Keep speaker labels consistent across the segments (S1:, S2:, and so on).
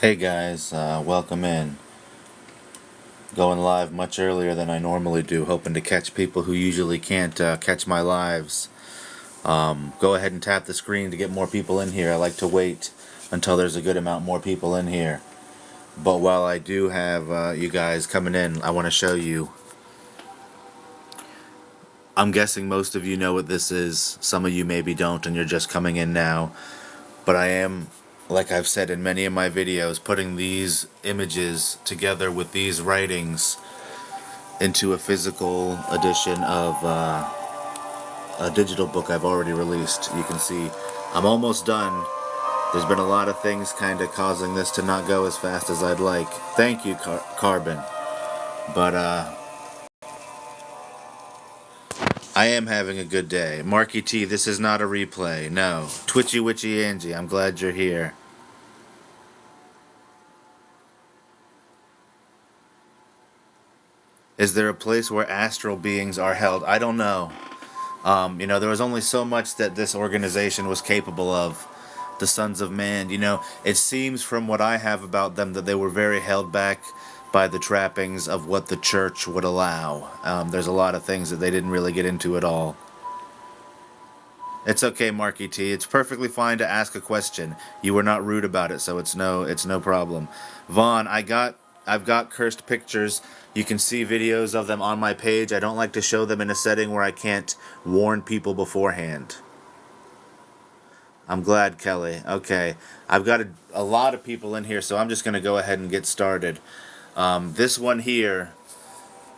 S1: Hey guys, welcome in. Going live much earlier than I normally do, hoping to catch people who usually can't catch my lives. Go ahead and tap the screen to get more people in here. I like to wait until there's a good amount more people in here. But while I do have you guys coming in, I want to show you. I'm guessing most of you know what this is. Some of you maybe don't and you're just coming in now. But I am, like I've said in many of my videos, putting these images together with these writings into a physical edition of a digital book I've already released. You can see I'm almost done. There's been a lot of things kind of causing this to not go as fast as I'd like. Thank you, Carbon. But I am having a good day. Marky T, this is not a replay. No. Twitchy Witchy Angie, I'm glad you're here. Is there a place where astral beings are held? I don't know. There was only so much that this organization was capable of. The Sons of Man, it seems from what I have about them that they were very held back by the trappings of what the church would allow. There's a lot of things that they didn't really get into at all. It's okay, Marky T. It's perfectly fine to ask a question. You were not rude about it, so it's no problem. Vaughn, I've got cursed pictures. You can see videos of them on my page. I don't like to show them in a setting where I can't warn people beforehand. I'm glad, Kelly. Okay. I've got a lot of people in here, so I'm just going to go ahead and get started. This one here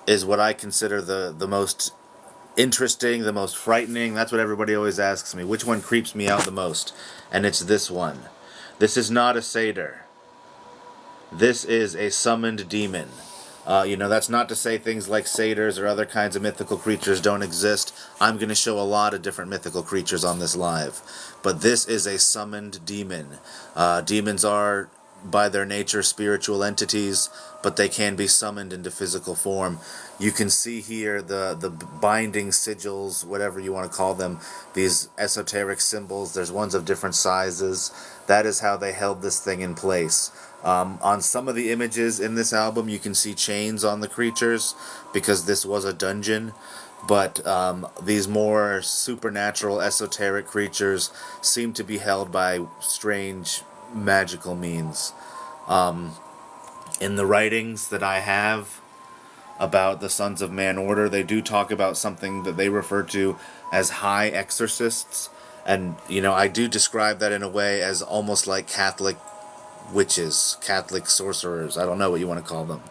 S1: is what I consider the most interesting, the most frightening. That's what everybody always asks me. Which one creeps me out the most? And it's this one. This is not a satyr. This is a summoned demon. That's not to say things like satyrs or other kinds of mythical creatures don't exist. I'm going to show a lot of different mythical creatures on this live. But this is a summoned demon. Demons are, by their nature, spiritual entities, but they can be summoned into physical form. You can see here the binding sigils, whatever you want to call them, these esoteric symbols. There's ones of different sizes. That is how they held this thing in place. On some of the images in this album, you can see chains on the creatures because this was a dungeon. But these more supernatural, esoteric creatures seem to be held by strange magical means. In the writings that I have about the Sons of Man Order, they do talk about something that they refer to as high exorcists. And, I do describe that in a way as almost like Catholic witches, Catholic sorcerers. I don't know what you want to call them.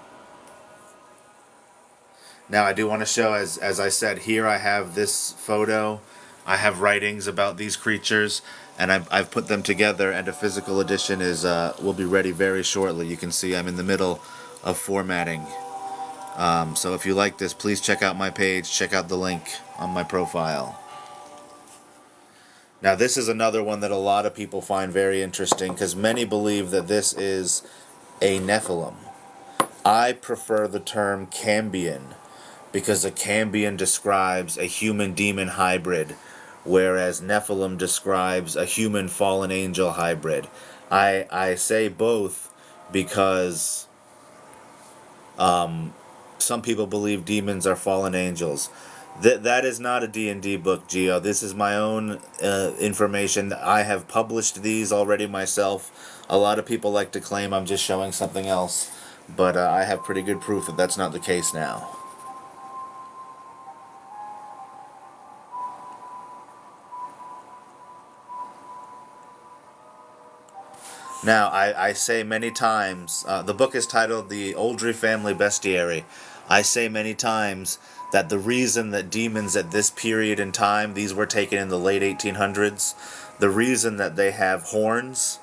S1: Now, I do want to show, as I said, here I have this photo. I have writings about these creatures, and I've put them together, and a physical edition will be ready very shortly. You can see I'm in the middle of formatting. So if you like this, please check out my page. Check out the link on my profile. Now, this is another one that a lot of people find very interesting because many believe that this is a Nephilim. I prefer the term Cambion because a Cambion describes a human-demon hybrid, whereas Nephilim describes a human fallen angel hybrid. I say both because some people believe demons are fallen angels. That is not a D&D book, Geo. This is my own information. I have published these already myself. A lot of people like to claim I'm just showing something else, but I have pretty good proof that that's not the case now. Now, I say many times, the book is titled The Oldrey Family Bestiary. I say many times that the reason that demons at this period in time, these were taken in the late 1800s, the reason that they have horns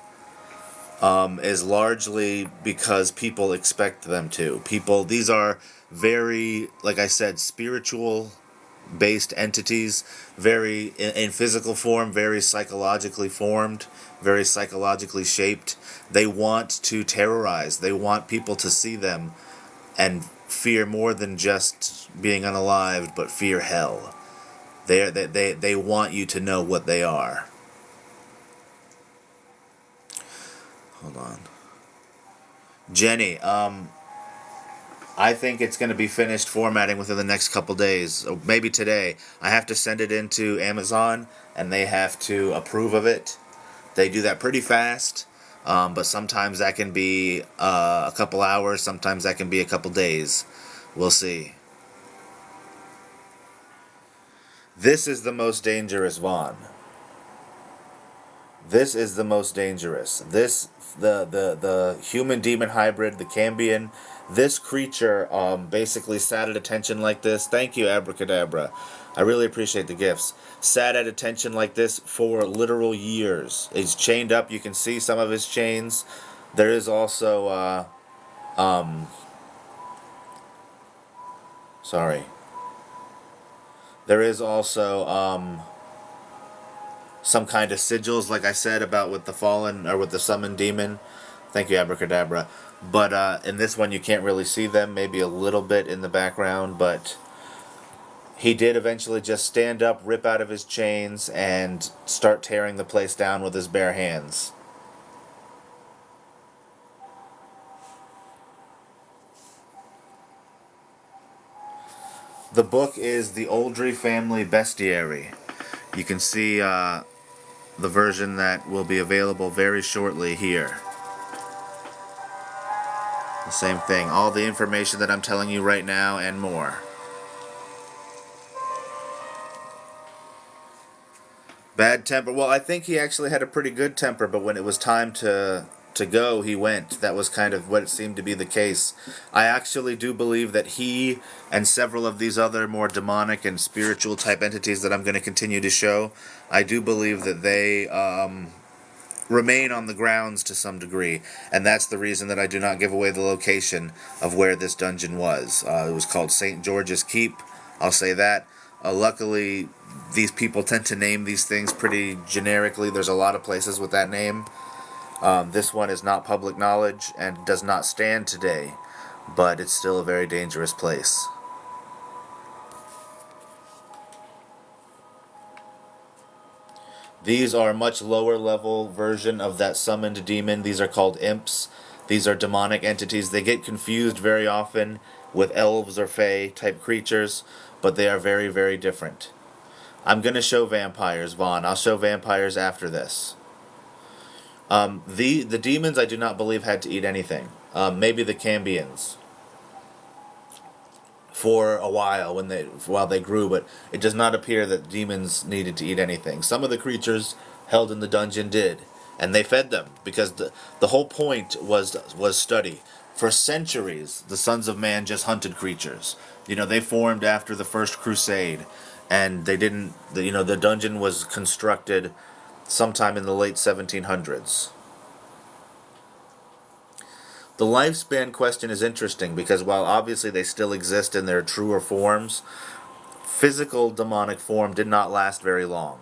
S1: is largely because people expect them to. These are very, like I said, spiritual based entities, very in physical form, very psychologically formed, very psychologically shaped. They want to terrorize. They want people to see them and fear more than just being unalived, but fear hell. They want you to know what they are. Hold on. Jenny, I think it's going to be finished formatting within the next couple days, or maybe today. I have to send it into Amazon, and they have to approve of it. They do that pretty fast, but sometimes that can be a couple hours, sometimes that can be a couple days. We'll see. This is the most dangerous, Vaughn. This is the most dangerous. The human demon hybrid, the Cambion, this creature basically sat at attention like this. Thank you, Abracadabra. I really appreciate the gifts. Sat at attention like this for literal years. He's chained up. You can see some of his chains. There is also sorry. There is also some kind of sigils, like I said about with the fallen or with the summoned demon. Thank you, Abracadabra. But in this one, you can't really see them. Maybe a little bit in the background, but he did eventually just stand up, rip out of his chains, and start tearing the place down with his bare hands. The book is the Oldrey Family Bestiary. You can see the version that will be available very shortly here. The same thing. All the information that I'm telling you right now and more. Bad temper. Well, I think he actually had a pretty good temper, but when it was time to go, he went. That was kind of what seemed to be the case. I actually do believe that he and several of these other more demonic and spiritual type entities that I'm going to continue to show, I do believe that they remain on the grounds to some degree, and that's the reason that I do not give away the location of where this dungeon was. It was called St. George's Keep, I'll say that. Luckily, these people tend to name these things pretty generically. There's a lot of places with that name. This one is not public knowledge and does not stand today, but it's still a very dangerous place. These are a much lower level version of that summoned demon. These are called imps. These are demonic entities. They get confused very often with elves or fae type creatures, but they are very, very different. I'm going to show vampires, Vaughn. I'll show vampires after this. The demons I do not believe had to eat anything. Maybe the Cambions for a while while they grew, but it does not appear that demons needed to eat anything. Some of the creatures held in the dungeon did, and they fed them because the whole point was study. For centuries, the sons of man just hunted creatures. You know, they formed after the first crusade, and they didn't. The dungeon was constructed sometime in the late 1700s. The lifespan question is interesting because while obviously they still exist in their truer forms, physical demonic form did not last very long.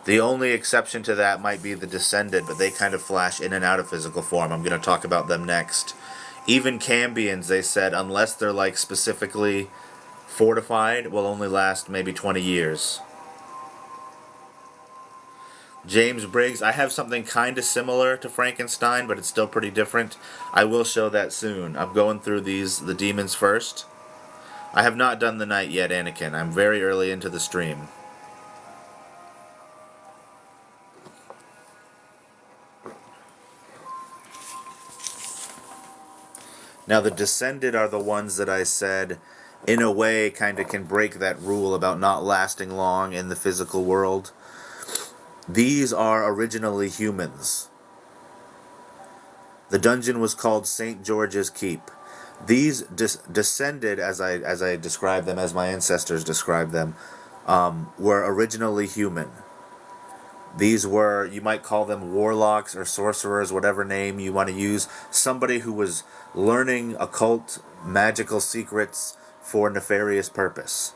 S1: The only exception to that might be the Descended, but they kind of flash in and out of physical form. I'm going to talk about them next. Even Cambions, they said, unless they're like specifically fortified, will only last maybe 20 years. James Briggs, I have something kind of similar to Frankenstein, but it's still pretty different. I will show that soon. I'm going through the demons first. I have not done the night yet, Anakin. I'm very early into the stream. Now, the Descended are the ones that I said, in a way, kind of can break that rule about not lasting long in the physical world. These are originally humans. The dungeon was called St. George's Keep. These Descended, as I describe them, as my ancestors described them, were originally human. These were, you might call them warlocks or sorcerers, whatever name you want to use. Somebody who was learning occult, magical secrets for nefarious purpose.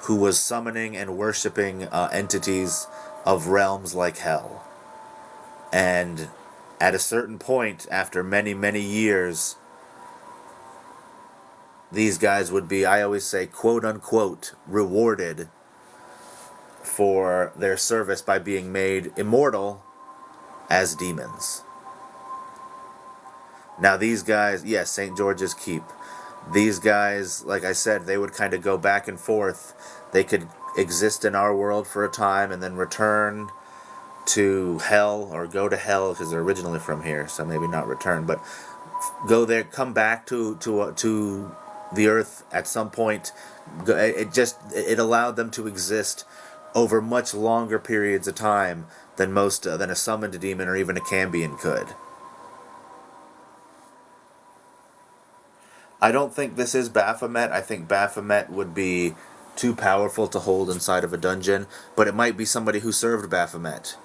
S1: Who was summoning and worshipping entities of realms like hell. And at a certain point, after many, many years, these guys would be, I always say, quote unquote, rewarded for their service by being made immortal as demons. Now these guys, yes, St. George's Keep. These guys, like I said, they would kind of go back and forth. They could exist in our world for a time and then return to hell, or go to hell because they're originally from here, so maybe not return, but go there, come back to the earth at some point. It allowed them to exist over much longer periods of time than than a summoned demon or even a Cambion could. I don't think this is Baphomet. I think Baphomet would be too powerful to hold inside of a dungeon, but it might be somebody who served Baphomet.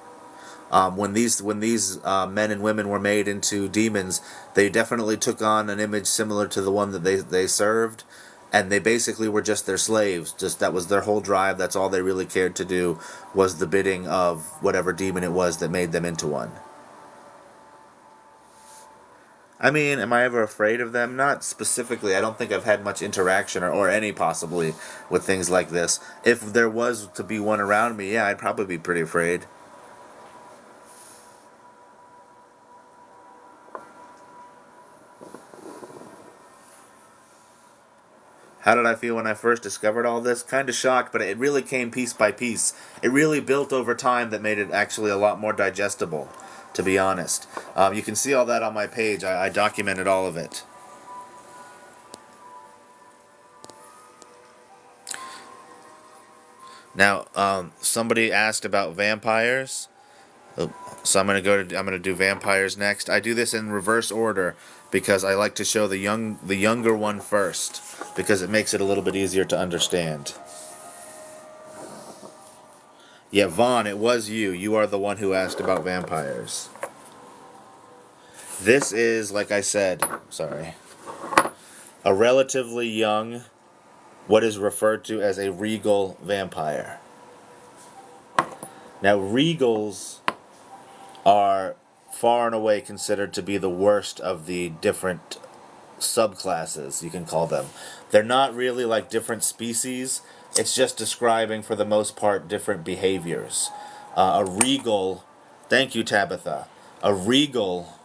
S1: When these men and women were made into demons, they definitely took on an image similar to the one that they served, and they basically were just their slaves. Just that was their whole drive. That's all they really cared to do, was the bidding of whatever demon it was that made them into one. I mean, am I ever afraid of them? Not specifically. I don't think I've had much interaction, or any possibly, with things like this. If there was to be one around me, yeah, I'd probably be pretty afraid. How did I feel when I first discovered all this? Kind of shocked, but it really came piece by piece. It really built over time that made it actually a lot more digestible, to be honest. You can see all that on my page. I documented all of it. Now, somebody asked about vampires. So I'm gonna do vampires next. I do this in reverse order because I like to show the younger one first, because it makes it a little bit easier to understand. Yeah, Vaughn, it was you. You are the one who asked about vampires. This is, like I said, sorry, a relatively young, what is referred to as a regal vampire. Now, regals are far and away considered to be the worst of the different subclasses, you can call them. They're not really like different species. It's just describing, for the most part, different behaviors. A regal, thank you, Tabitha. A regal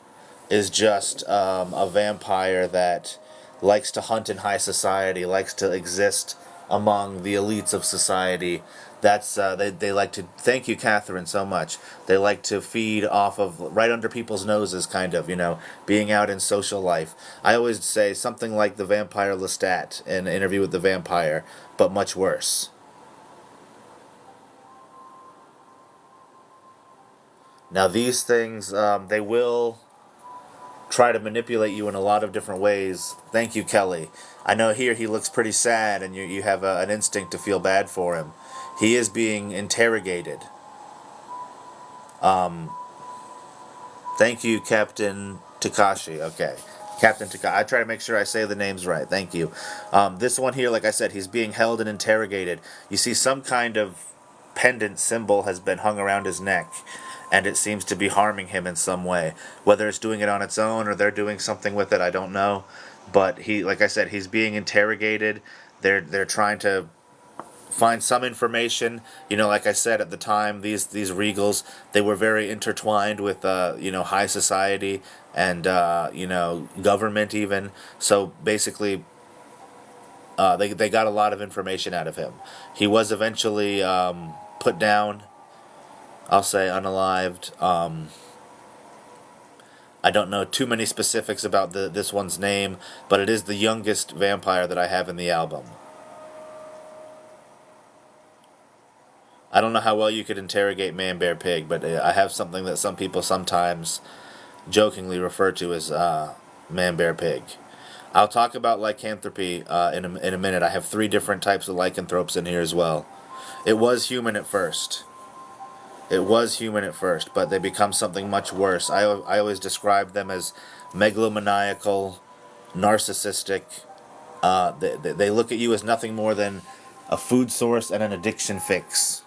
S1: is just a vampire that likes to hunt in high society, likes to exist among the elites of society. That's they like to. Thank you, Catherine, so much. They like to feed off of right under people's noses, kind of, being out in social life. I always say something like the vampire Lestat in Interview with the Vampire, but much worse. Now these things, they will try to manipulate you in a lot of different ways. Thank you, Kelly. I know here he looks pretty sad, and you have an instinct to feel bad for him. He is being interrogated. Thank you, Captain Takashi. Okay. Captain Takashi. I try to make sure I say the names right. Thank you. This one here, like I said, he's being held and interrogated. You see some kind of pendant symbol has been hung around his neck, and it seems to be harming him in some way. Whether it's doing it on its own or they're doing something with it, I don't know. But like I said, he's being interrogated. They're trying to find some information. Like I said, at the time, these regals, they were very intertwined with high society and government even. So basically, they got a lot of information out of him. He was eventually put down. I'll say unalived. I don't know too many specifics about this one's name, but it is the youngest vampire that I have in the album. I don't know how well you could interrogate Man Bear Pig, but I have something that some people sometimes jokingly refer to as Man Bear Pig. I'll talk about lycanthropy in a minute. I have 3 different types of lycanthropes in here as well. It was human at first. But they become something much worse. I always describe them as megalomaniacal, narcissistic. They look at you as nothing more than a food source and an addiction fix.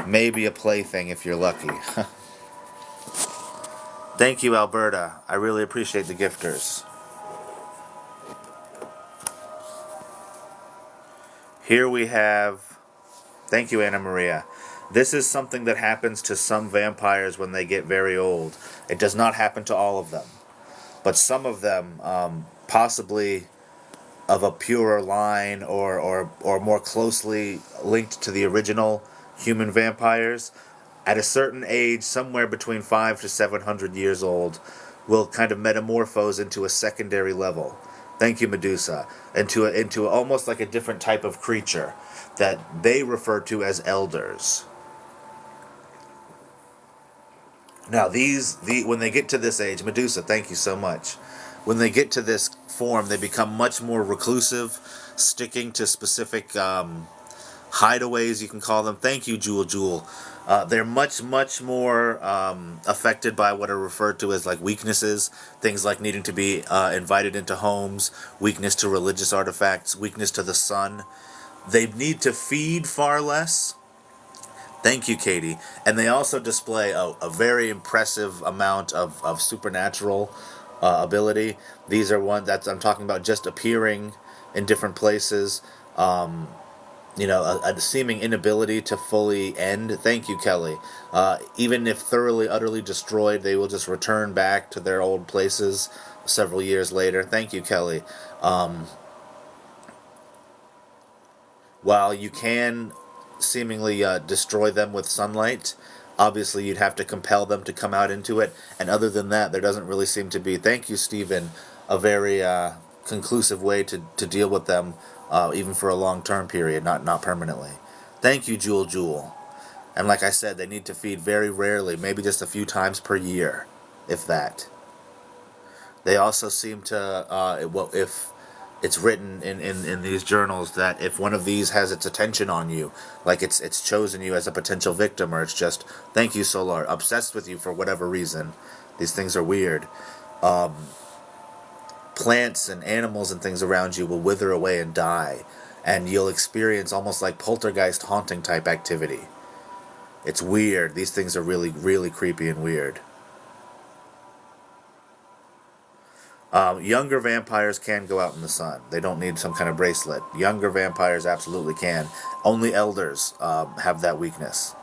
S1: Maybe a plaything if you're lucky. Thank you, Alberta. I really appreciate the gifters. Here we have... Thank you, Anna Maria. This is something that happens to some vampires when they get very old. It does not happen to all of them. but some of them, possibly of a purer line or more closely linked to the original human vampires, at a certain age, somewhere between 5 to 700 years old, will kind of metamorphose into a secondary level. Thank you, Medusa. Into almost like a different type of creature that they refer to as elders. Now, when they get to this age, Medusa, thank you so much. When they get to this form, they become much more reclusive, sticking to specific hideaways, you can call them. Thank you, Jewel Jewel. They're much more affected by what are referred to as like weaknesses, things like needing to be invited into homes, weakness to religious artifacts, weakness to the sun. They need to feed far less. Thank you, Katie. And they also display a very impressive amount of supernatural ability. These are ones that I'm talking about just appearing in different places. A seeming inability to fully end. Thank you, Kelly. Even if thoroughly, utterly destroyed, they will just return back to their old places several years later. Thank you, Kelly. While you can seemingly destroy them with sunlight, obviously you'd have to compel them to come out into it. And other than that, there doesn't really seem to be, thank you, Stephen, a very conclusive way to deal with them, even for a long-term period, not permanently. Thank you, Jewel Jewel. And like I said, they need to feed very rarely, maybe just a few times per year, if that. They also seem to, if it's written in these journals that if one of these has its attention on you, like it's chosen you as a potential victim, or it's just, thank you, Solar, obsessed with you for whatever reason. These things are weird. Plants and animals and things around you will wither away and die, and you'll experience almost like poltergeist haunting type activity. It's weird. These things are really, really creepy and weird. Younger vampires can go out in the sun. They don't need some kind of bracelet. Younger vampires absolutely can. Only elders have that weakness.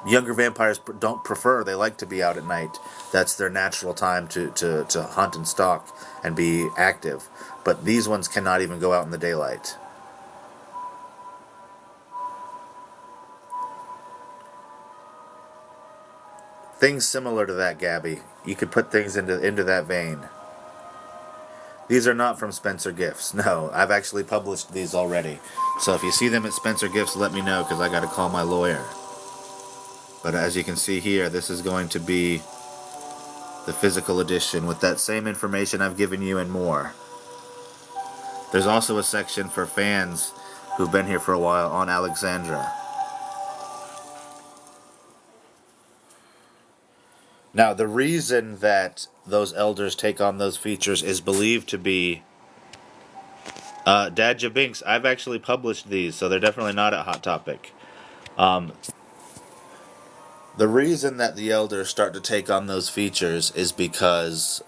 S1: Younger vampires don't prefer. They like to be out at night. That's their natural time to hunt and stalk and be active. But these ones cannot even go out in the daylight. Things similar to that, Gabby. You could put things into that vein. These are not from Spencer Gifts. No, I've actually published these already. So if you see them at Spencer Gifts, let me know, because I got to call my lawyer. But as you can see here, this is going to be the physical edition with that same information I've given you and more. There's also a section for fans who've been here for a while on Alexandra. Now, the reason that those elders take on those features is believed to be... Dadja Binks, I've actually published these, so they're definitely not at Hot Topic. The reason that the elders start to take on those features is because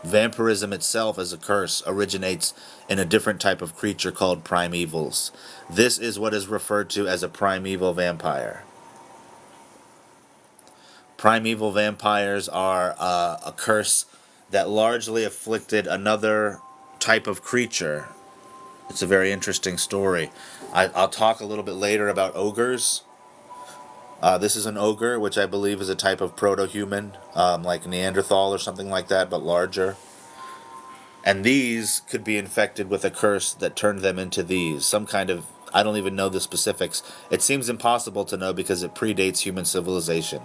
S1: vampirism itself as a curse originates in a different type of creature called primevals. This is what is referred to as a primeval vampire. Primeval vampires are a curse that largely afflicted another type of creature. It's a very interesting story. I'll talk a little bit later about ogres. This is an ogre, which I believe is a type of proto-human, like Neanderthal or something like that, but larger. And these could be infected with a curse that turned them into these. Some kind of, I don't even know the specifics. It seems impossible to know because it predates human civilization.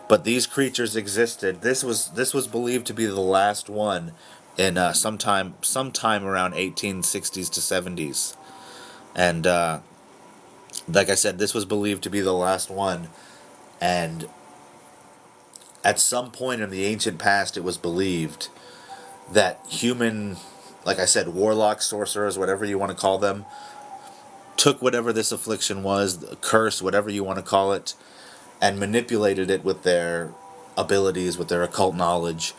S1: But these creatures existed. This was believed to be the last one in sometime around 1860s to 70s. And like I said, this was believed to be the last one. And at some point in the ancient past, it was believed that human, like I said, warlocks, sorcerers, whatever you want to call them, took whatever this affliction was, the curse, whatever you want to call it, and manipulated it with their abilities, with their occult knowledge,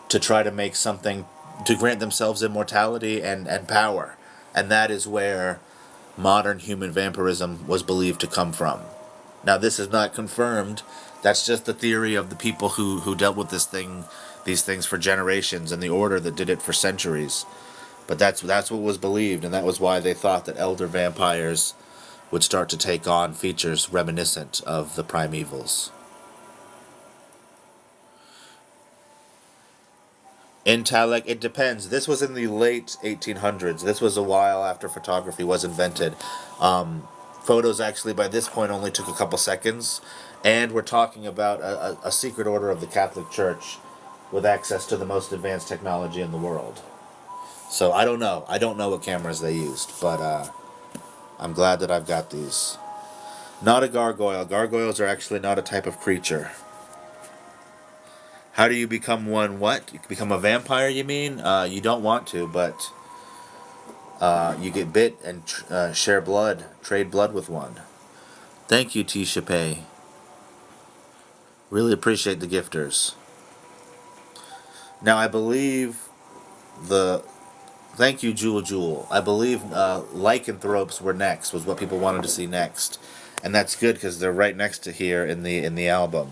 S1: to try to make something, to grant themselves immortality and power. And that is where modern human vampirism was believed to come from. Now, this is not confirmed. That's just the theory of the people who dealt with this thing these things for generations, and the order that did it for centuries. But that's what was believed, and that was why they thought that elder vampires would start to take on features reminiscent of the primevals. Intalek, it depends. This was in the late 1800s. This was a while after photography was invented. Photos actually by this point only took a couple seconds, and we're talking about a secret order of the Catholic Church with access to the most advanced technology in the world. So I don't know. I don't know what cameras they used, but I'm glad that I've got these. Not a gargoyle. Gargoyles are actually not a type of creature. How do you become one? What? You become a vampire, you mean? You don't want to, but you get bit and share blood, trade blood with one. Thank you, Tisha Pei. Really appreciate the gifters. Now, I believe the... Thank you, Jewel. I believe lycanthropes were next, was what people wanted to see next. And that's good, because they're right next to here in the album.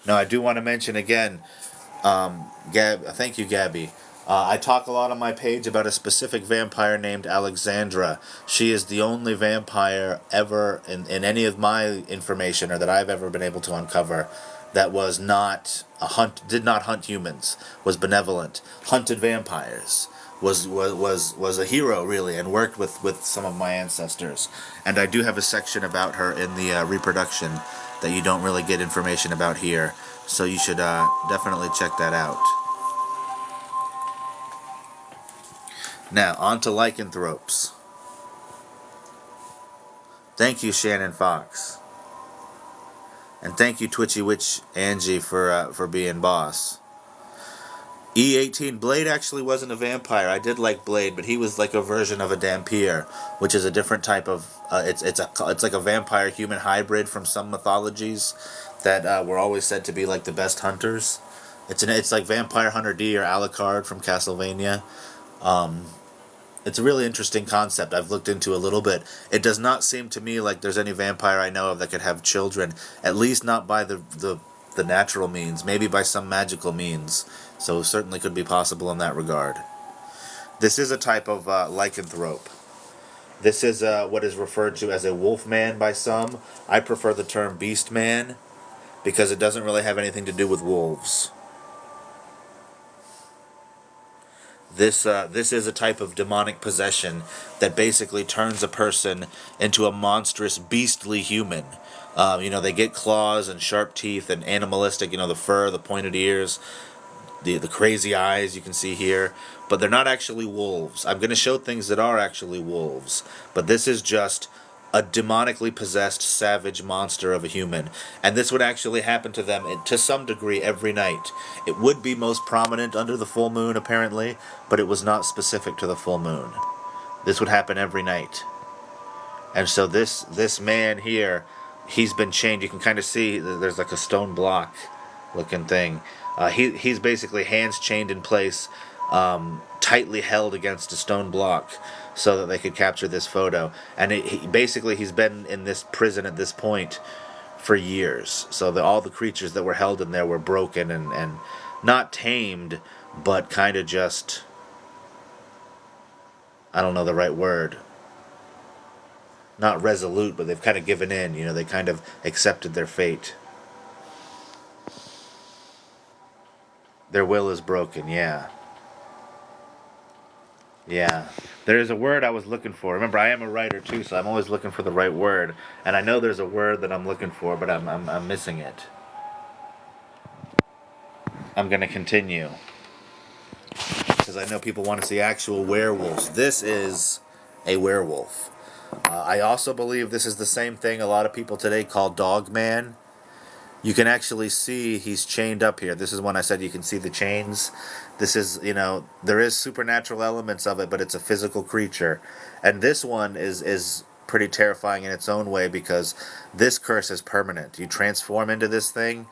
S1: Now, I do want to mention again, thank you, Gabby. I talk a lot on my page about a specific vampire named Alexandra. She is the only vampire ever in any of my information, or that I've ever been able to uncover, that was not did not hunt humans, was benevolent, hunted vampires, was a hero really, and worked with some of my ancestors. And I do have a section about her in the reproduction that you don't really get information about here, so you should definitely check that out. Now, on to lycanthropes. Thank you, Shannon Fox. And thank you, Twitchy Witch Angie, for being boss. E18, Blade actually wasn't a vampire. I did like Blade, but he was like a version of a Dampier, which is a different type of... it's like a vampire-human hybrid from some mythologies that were always said to be like the best hunters. It's like Vampire Hunter D or Alucard from Castlevania. It's a really interesting concept I've looked into a little bit. It does not seem to me like there's any vampire I know of that could have children, at least not by the natural means, maybe by some magical means. So certainly could be possible in that regard. This is a type of lycanthrope. This is what is referred to as a wolf man by some. I prefer the term beast man because it doesn't really have anything to do with wolves. This is a type of demonic possession that basically turns a person into a monstrous, beastly human. They get claws and sharp teeth and animalistic, the fur, the pointed ears, the crazy eyes you can see here. But they're not actually wolves. I'm going to show things that are actually wolves. But this is just a demonically possessed savage monster of a human. And this would actually happen to them to some degree every night. It would be most prominent under the full moon, apparently, but it was not specific to the full moon. This would happen every night. And so this man here, he's been chained. You can kind of see there's like a stone block looking thing. He's basically hands chained in place, tightly held against a stone block so that they could capture this photo. And he's been in this prison at this point for years. So all the creatures that were held in there were broken and not tamed, but kind of just, I don't know the right word, not resolute, but they've kind of given in. They kind of accepted their fate. Their will is broken, yeah. Yeah. There is a word I was looking for. Remember, I am a writer too, so I'm always looking for the right word. And I know there's a word that I'm looking for, but I'm missing it. I'm going to continue, because I know people want to see actual werewolves. This is a werewolf. I also believe this is the same thing a lot of people today call Dog Man. You can actually see he's chained up here. This is when I said you can see the chains. This is, there is supernatural elements of it, but it's a physical creature. And this one is pretty terrifying in its own way, because this curse is permanent. You transform into this thing,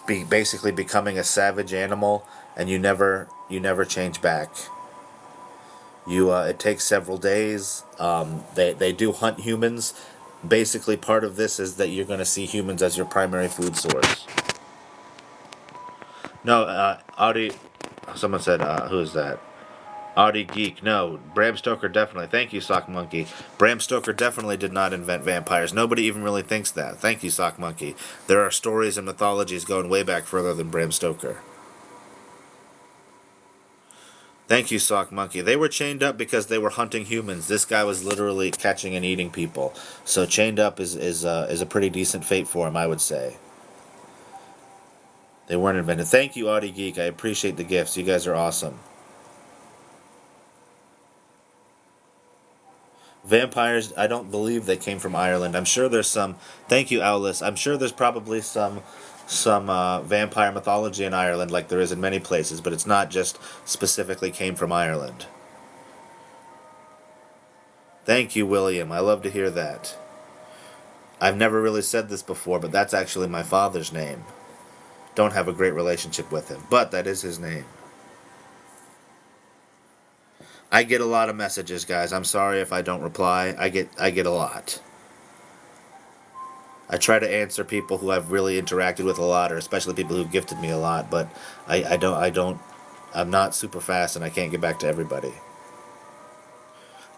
S1: basically becoming a savage animal, and you never change back. It takes several days. They do hunt humans. Basically, part of this is that you're going to see humans as your primary food source. No, Audi. Someone said, who is that? Audi Geek. No, Bram Stoker definitely. Thank you, Sock Monkey. Bram Stoker definitely did not invent vampires. Nobody even really thinks that. Thank you, Sock Monkey. There are stories and mythologies going way back further than Bram Stoker. Thank you, Sock Monkey. They were chained up because they were hunting humans. This guy was literally catching and eating people. So chained up is a pretty decent fate for him, I would say. They weren't invented. Thank you, Audi Geek. I appreciate the gifts. You guys are awesome. Vampires, I don't believe they came from Ireland. I'm sure there's some. Thank you, Owlis. I'm sure there's probably some vampire mythology in Ireland, like there is in many places, but it's not just specifically came from Ireland. Thank you, William. I love to hear that. I've never really said this before, but that's actually my father's name. Don't have a great relationship with him, but that is his name. I get a lot of messages, guys. I'm sorry if I don't reply. I get a lot. I try to answer people who I've really interacted with a lot, or especially people who gifted me a lot. But I'm not super fast, and I can't get back to everybody.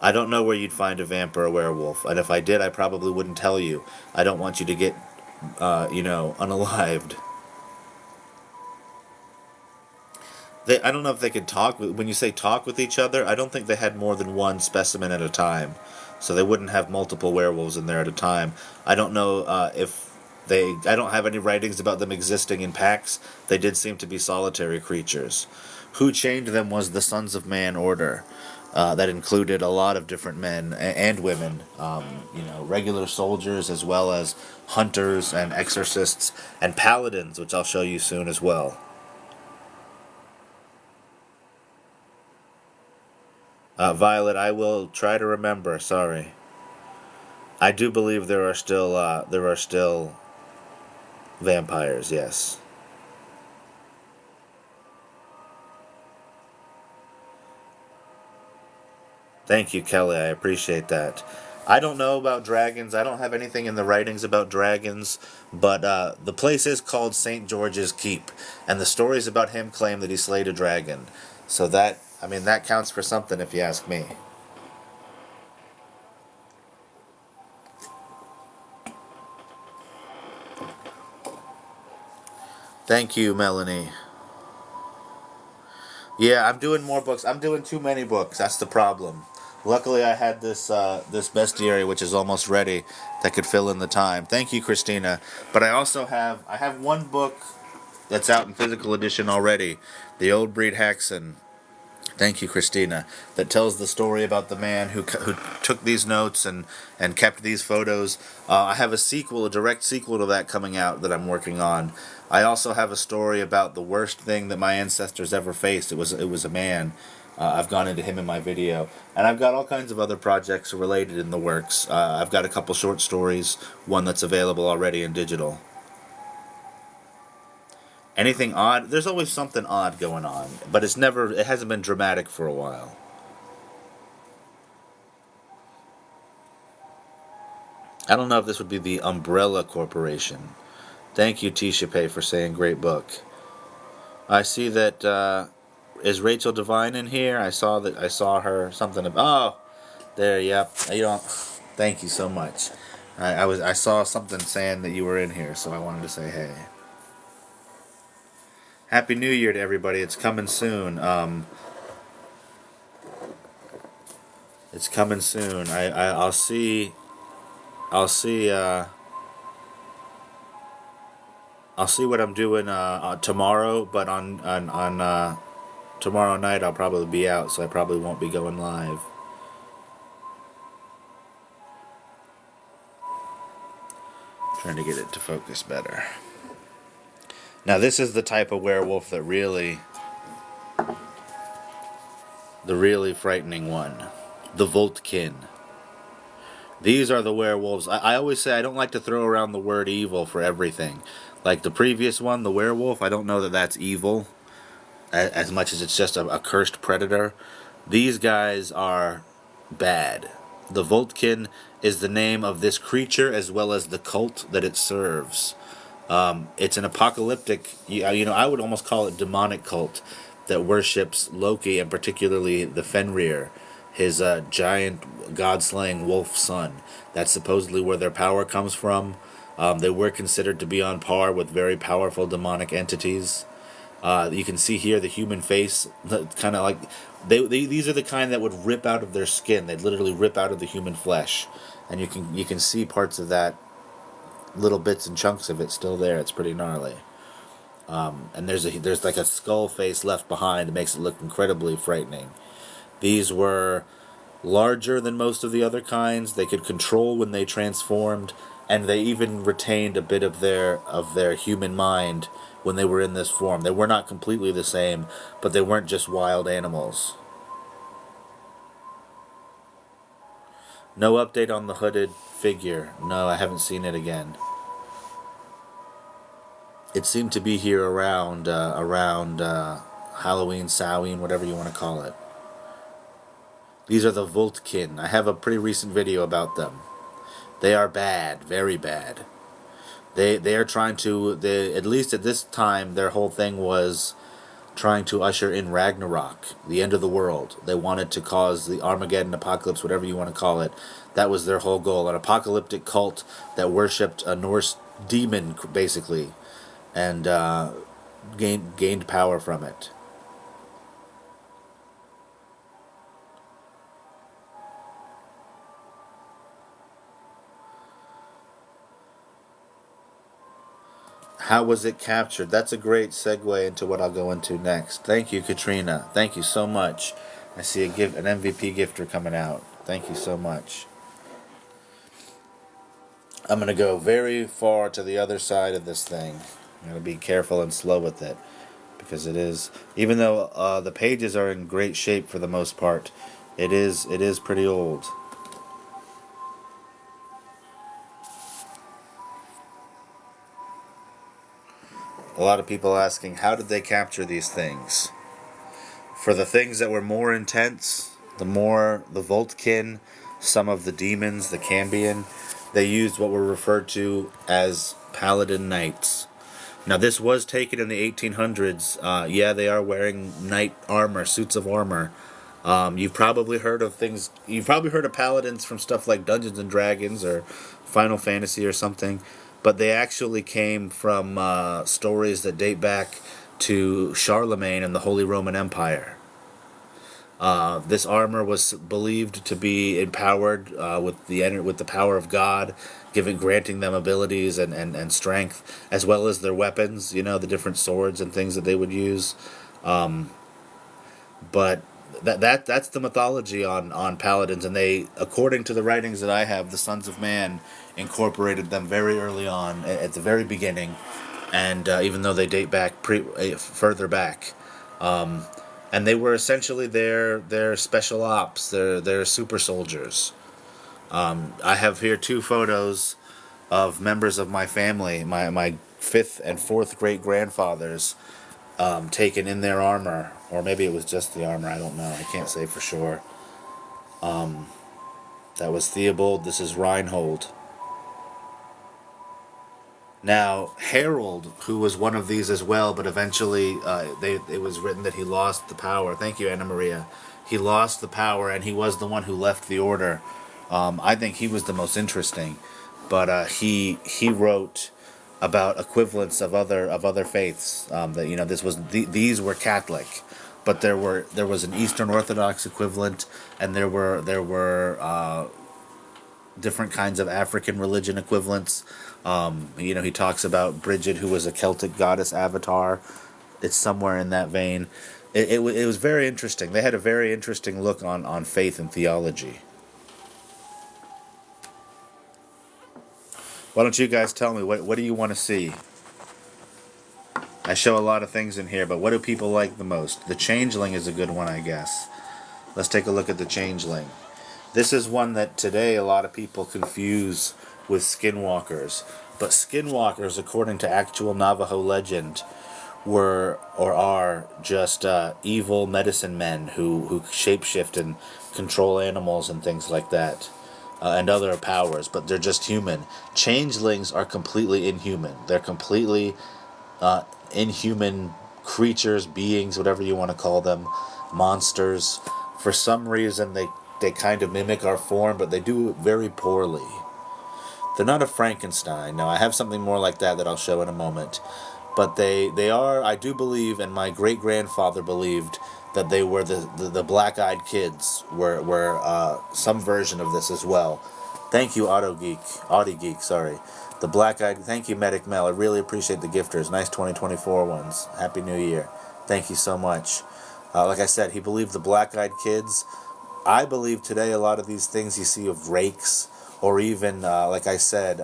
S1: I don't know where you'd find a vamp or a werewolf, and if I did, I probably wouldn't tell you. I don't want you to get, unalived. I don't know if they could talk. When you say talk with each other, I don't think they had more than one specimen at a time. So they wouldn't have multiple werewolves in there at a time. I don't know if they. I don't have any writings about them existing in packs. They did seem to be solitary creatures. Who chained them was the Sons of Man order. That included a lot of different men and women, regular soldiers as well as hunters and exorcists and paladins, which I'll show you soon as well. Violet, I will try to remember. Sorry. I do believe there are still vampires. Yes. Thank you, Kelly. I appreciate that. I don't know about dragons. I don't have anything in the writings about dragons, but the place is called St. George's Keep, and the stories about him claim that he slayed a dragon. So that counts for something if you ask me. Thank you, Melanie. Yeah, I'm doing more books. I'm doing too many books. That's the problem. Luckily, I had this bestiary, which is almost ready, that could fill in the time. Thank you, Christina. But I have one book that's out in physical edition already, the Old Breed Haxon. Thank you, Christina. That tells the story about the man who took these notes and kept these photos. I have a direct sequel to that coming out that I'm working on. I also have a story about the worst thing that my ancestors ever faced. It was a man. I've gone into him in my video, and I've got all kinds of other projects related in the works. I've got a couple short stories, one that's available already in digital. Anything odd? There's always something odd going on, but it hasn't been dramatic for a while. I don't know if this would be the Umbrella Corporation. Thank you, Tisha Pei, for saying great book. I see that is Rachel Devine in here? I saw her something. Oh, there. Yep. You don't. Thank you so much. I saw something saying that you were in here, so I wanted to say hey. Happy New Year to everybody. It's coming soon. It's coming soon. I'll see. I'll see. I'll see what I'm doing tomorrow, but on tomorrow night I'll probably be out, so I probably won't be going live. Trying to get it to focus better. Now this is the type of werewolf that the really frightening one, the Voltkin. These are the werewolves. I always say I don't like to throw around the word evil for everything. Like the previous one, the werewolf, I don't know that that's evil as much as it's just a cursed predator. These guys are bad. The Voltkin is the name of this creature as well as the cult that it serves. It's an apocalyptic, I would almost call it demonic cult that worships Loki, and particularly the Fenrir, his giant god-slaying wolf son. That's supposedly where their power comes from. They were considered to be on par with very powerful demonic entities. You can see here the human face, kind of like these are the kind that would rip out of their skin. They'd literally rip out of the human flesh, and you can see parts of that, little bits and chunks of it still there. It's pretty gnarly. And there's like a skull face left behind. It makes it look incredibly frightening. These were larger than most of the other kinds. They could control when they transformed, and they even retained a bit of their human mind when they were in this form. They were not completely the same, but they weren't just wild animals. No update on the hooded figure. No, I haven't seen it again. It seemed to be here around Halloween, Samhain, whatever you want to call it. These are the Voltkin. I have a pretty recent video about them. They are bad, very bad. They are trying to, at least at this time, their whole thing was trying to usher in Ragnarok, the end of the world. They wanted to cause the Armageddon apocalypse, whatever you want to call it. That was their whole goal. An apocalyptic cult that worshipped a Norse demon, basically, and gained power from it. How was it captured? That's a great segue into what I'll go into next. Thank you, Katrina. Thank you so much. I see an MVP gifter coming out. Thank you so much. I'm going to go very far to the other side of this thing. I'm going to be careful and slow with it, because it is, even though the pages are in great shape for the most part, it is pretty old. A lot of people asking, how did they capture these things? For the things that were more intense, the Voltkin, some of the demons, the Cambion, they used what were referred to as Paladin Knights. Now, this was taken in the 1800s. Yeah, they are wearing knight armor, suits of armor. You've probably heard of paladins from stuff like Dungeons and Dragons or Final Fantasy or something, but they actually came from stories that date back to Charlemagne and the Holy Roman Empire. This armor was believed to be empowered with the power of God, granting them abilities and strength, as well as their weapons. The different swords and things that they would use. But that's the mythology on paladins, and they, according to the writings that I have, the Sons of Man incorporated them very early on, at the very beginning, and even though they date back further back. And they were essentially their special ops, their super soldiers. I have here 2 photos of members of my family, my 5th and 4th great grandfathers, taken in their armor, or maybe it was just the armor. I don't know. I can't say for sure. That was Theobald. This is Reinhold. Now, Harold, who was one of these as well, but eventually it was written that he lost the power. Thank you, Anna Maria. He lost the power, and he was the one who left the order. I think he was the most interesting, but he wrote about equivalents of other faiths. These were Catholic, but there was an Eastern Orthodox equivalent, and there were different kinds of African religion equivalents. He talks about Bridget, who was a Celtic goddess avatar. It's somewhere in that vein. It was very interesting. They had a very interesting look on faith and theology. Why don't you guys tell me, what do you want to see? I show a lot of things in here, but what do people like the most? The Changeling is a good one, I guess. Let's take a look at the Changeling. This is one that today a lot of people confuse with skinwalkers. But skinwalkers, according to actual Navajo legend, were or are just evil medicine men who shapeshift and control animals and things like that. and other powers, but they're just human. Changelings are completely inhuman. They're completely inhuman creatures, beings, whatever you want to call them, monsters. For some reason, they kind of mimic our form, but they do it very poorly. They're not a Frankenstein. Now, I have something more like that I'll show in a moment. But they are, I do believe, and my great-grandfather believed, that they were the black-eyed kids were some version of this as well. Thank you, Audi Geek, sorry. The black-eyed, thank you, Medic Mel. I really appreciate the gifters. Nice 2024 ones. Happy New Year. Thank you so much. Like I said, he believed the black-eyed kids. I believe today a lot of these things you see of rakes, or even, like I said,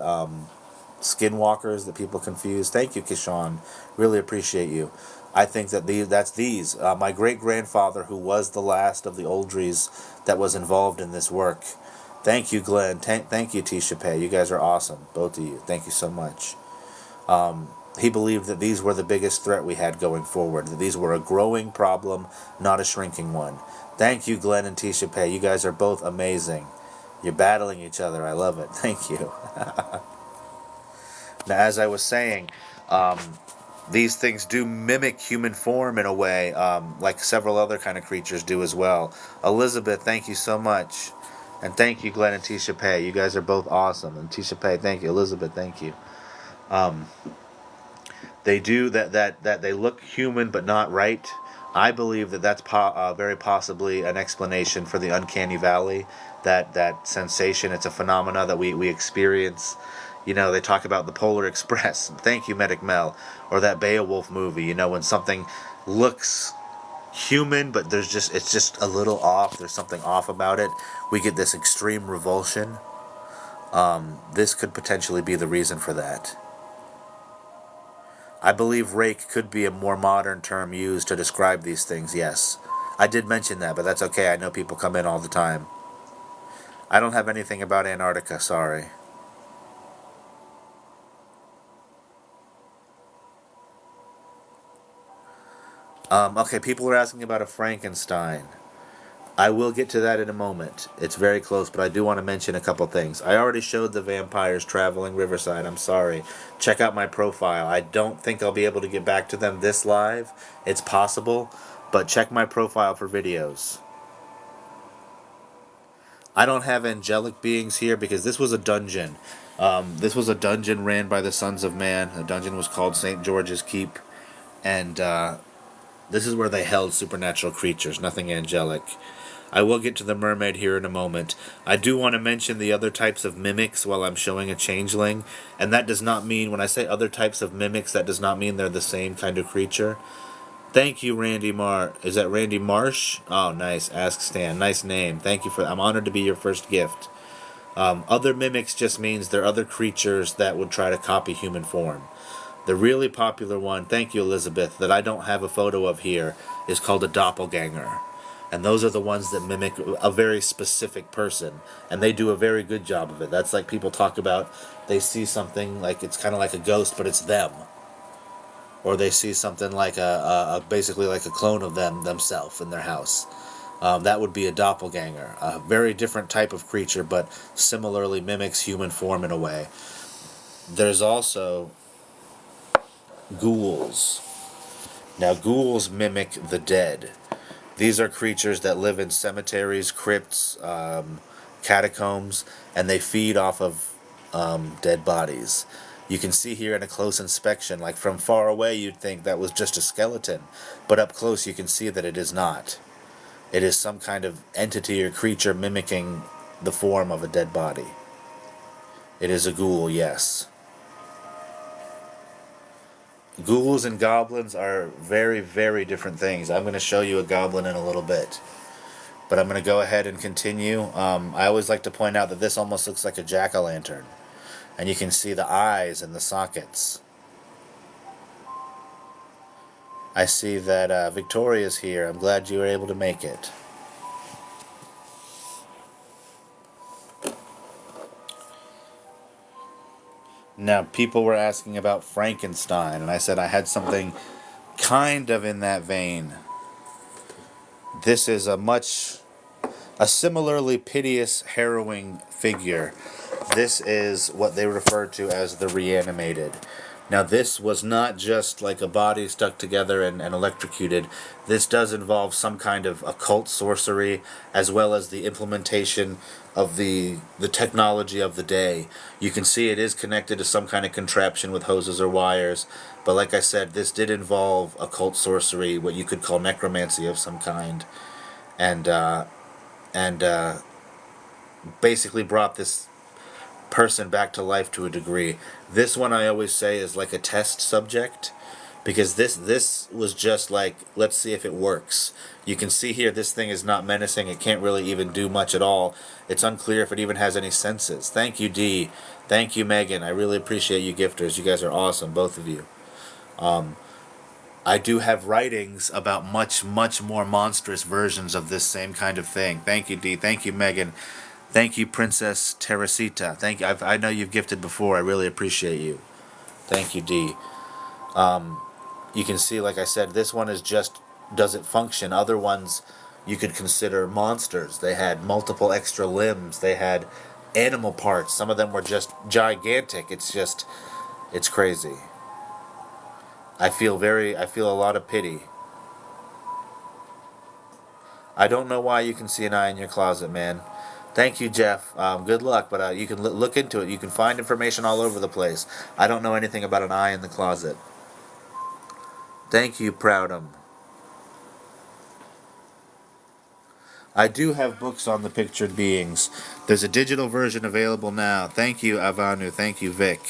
S1: skinwalkers that people confuse. Thank you, Kishan. Really appreciate you. I think that that's these. My great-grandfather, who was the last of the Oldreys that was involved in this work. Thank you, Glenn. Thank you, Tisha Pei. You guys are awesome, both of you. Thank you so much. He believed that these were the biggest threat we had going forward, that these were a growing problem, not a shrinking one. Thank you, Glenn and Tisha Pei. You guys are both amazing. You're battling each other. I love it. Thank you. Now, as I was saying, these things do mimic human form in a way, like several other kind of creatures do as well. Elizabeth, thank you so much. And thank you, Glenn and Tisha Pei. You guys are both awesome. And Tisha Pei, thank you. Elizabeth, thank you. They do that they look human but not right. I believe that that's very possibly an explanation for the uncanny valley, that sensation. It's a phenomena that we experience. You know, they talk about the Polar Express. Thank you, Medic Mel. Or that Beowulf movie, you know, when something looks human, but it's just a little off. There's something off about it. We get this extreme revulsion. This could potentially be the reason for that. I believe rake could be a more modern term used to describe these things, yes. I did mention that, but that's okay. I know people come in all the time. I don't have anything about Antarctica, sorry. Okay, people are asking about a Frankenstein. I will get to that in a moment. It's very close, but I do want to mention a couple things. I already showed the vampires traveling Riverside. I'm sorry. Check out my profile. I don't think I'll be able to get back to them this live. It's possible, but check my profile for videos. I don't have angelic beings here because this was a dungeon. This was a dungeon ran by the Sons of Man. The dungeon was called St. George's Keep, and this is where they held supernatural creatures, nothing angelic. I will get to the mermaid here in a moment. I do want to mention the other types of mimics while I'm showing a changeling, and that does not mean, when I say other types of mimics, that does not mean they're the same kind of creature. Thank you, Randy Is that Randy Marsh? Oh, nice. Ask Stan. Nice name. Thank you for I'm honored to be your first gift. Other mimics just means they're other creatures that would try to copy human form. The really popular one, thank you, Elizabeth, that I don't have a photo of here, is called a doppelganger. And those are the ones that mimic a very specific person. And they do a very good job of it. That's like people talk about, they see something like it's kind of like a ghost, but it's them. Or they see something like basically like a clone of themselves in their house. That would be a doppelganger. A very different type of creature, but similarly mimics human form in a way. There's also ghouls. Now, ghouls mimic the dead. These are creatures that live in cemeteries, crypts, catacombs, and they feed off of dead bodies. You can see here in a close inspection, like from far away you'd think that was just a skeleton, but up close you can see that it is not. It is some kind of entity or creature mimicking the form of a dead body. It is a ghoul, yes. Ghouls and goblins are very, very different things. I'm going to show you a goblin in a little bit. But I'm going to go ahead and continue. I always like to point out that this almost looks like a jack-o'-lantern. And you can see the eyes and the sockets. I see that Victoria's here. I'm glad you were able to make it. Now, people were asking about Frankenstein, and I said I had something kind of in that vein. This is a much A similarly piteous, harrowing figure. This is what they refer to as the reanimated. Now, this was not just like a body stuck together and electrocuted. This does involve some kind of occult sorcery, as well as the implementation of the technology of the day. You can see it is connected to some kind of contraption with hoses or wires. But like I said, this did involve occult sorcery, what you could call necromancy of some kind. And, and basically brought this person back to life to a degree. This one I always say is like a test subject, because this was just like, let's see if it works. You can see here this thing is not menacing. It can't really even do much at all. It's unclear if it even has any senses. Thank you, D. Thank you, Megan. I really appreciate you gifters. You guys are awesome, both of you. I do have writings about much, much more monstrous versions of this same kind of thing. Thank you, D. Thank you, Megan. Thank you, Princess Teresita. Thank you. I know you've gifted before. I really appreciate you. Thank you, D. You can see, like I said, this one is just doesn't function. Other ones you could consider monsters. They had multiple extra limbs. They had animal parts. Some of them were just gigantic. It's crazy. I feel a lot of pity. I don't know why you can see an eye in your closet, man. Thank you, Jeff. Good luck, but you can look into it. You can find information all over the place. I don't know anything about an eye in the closet. Thank you, Proudum. I do have books on the pictured beings. There's a digital version available now. Thank you, Avanu. Thank you, Vic.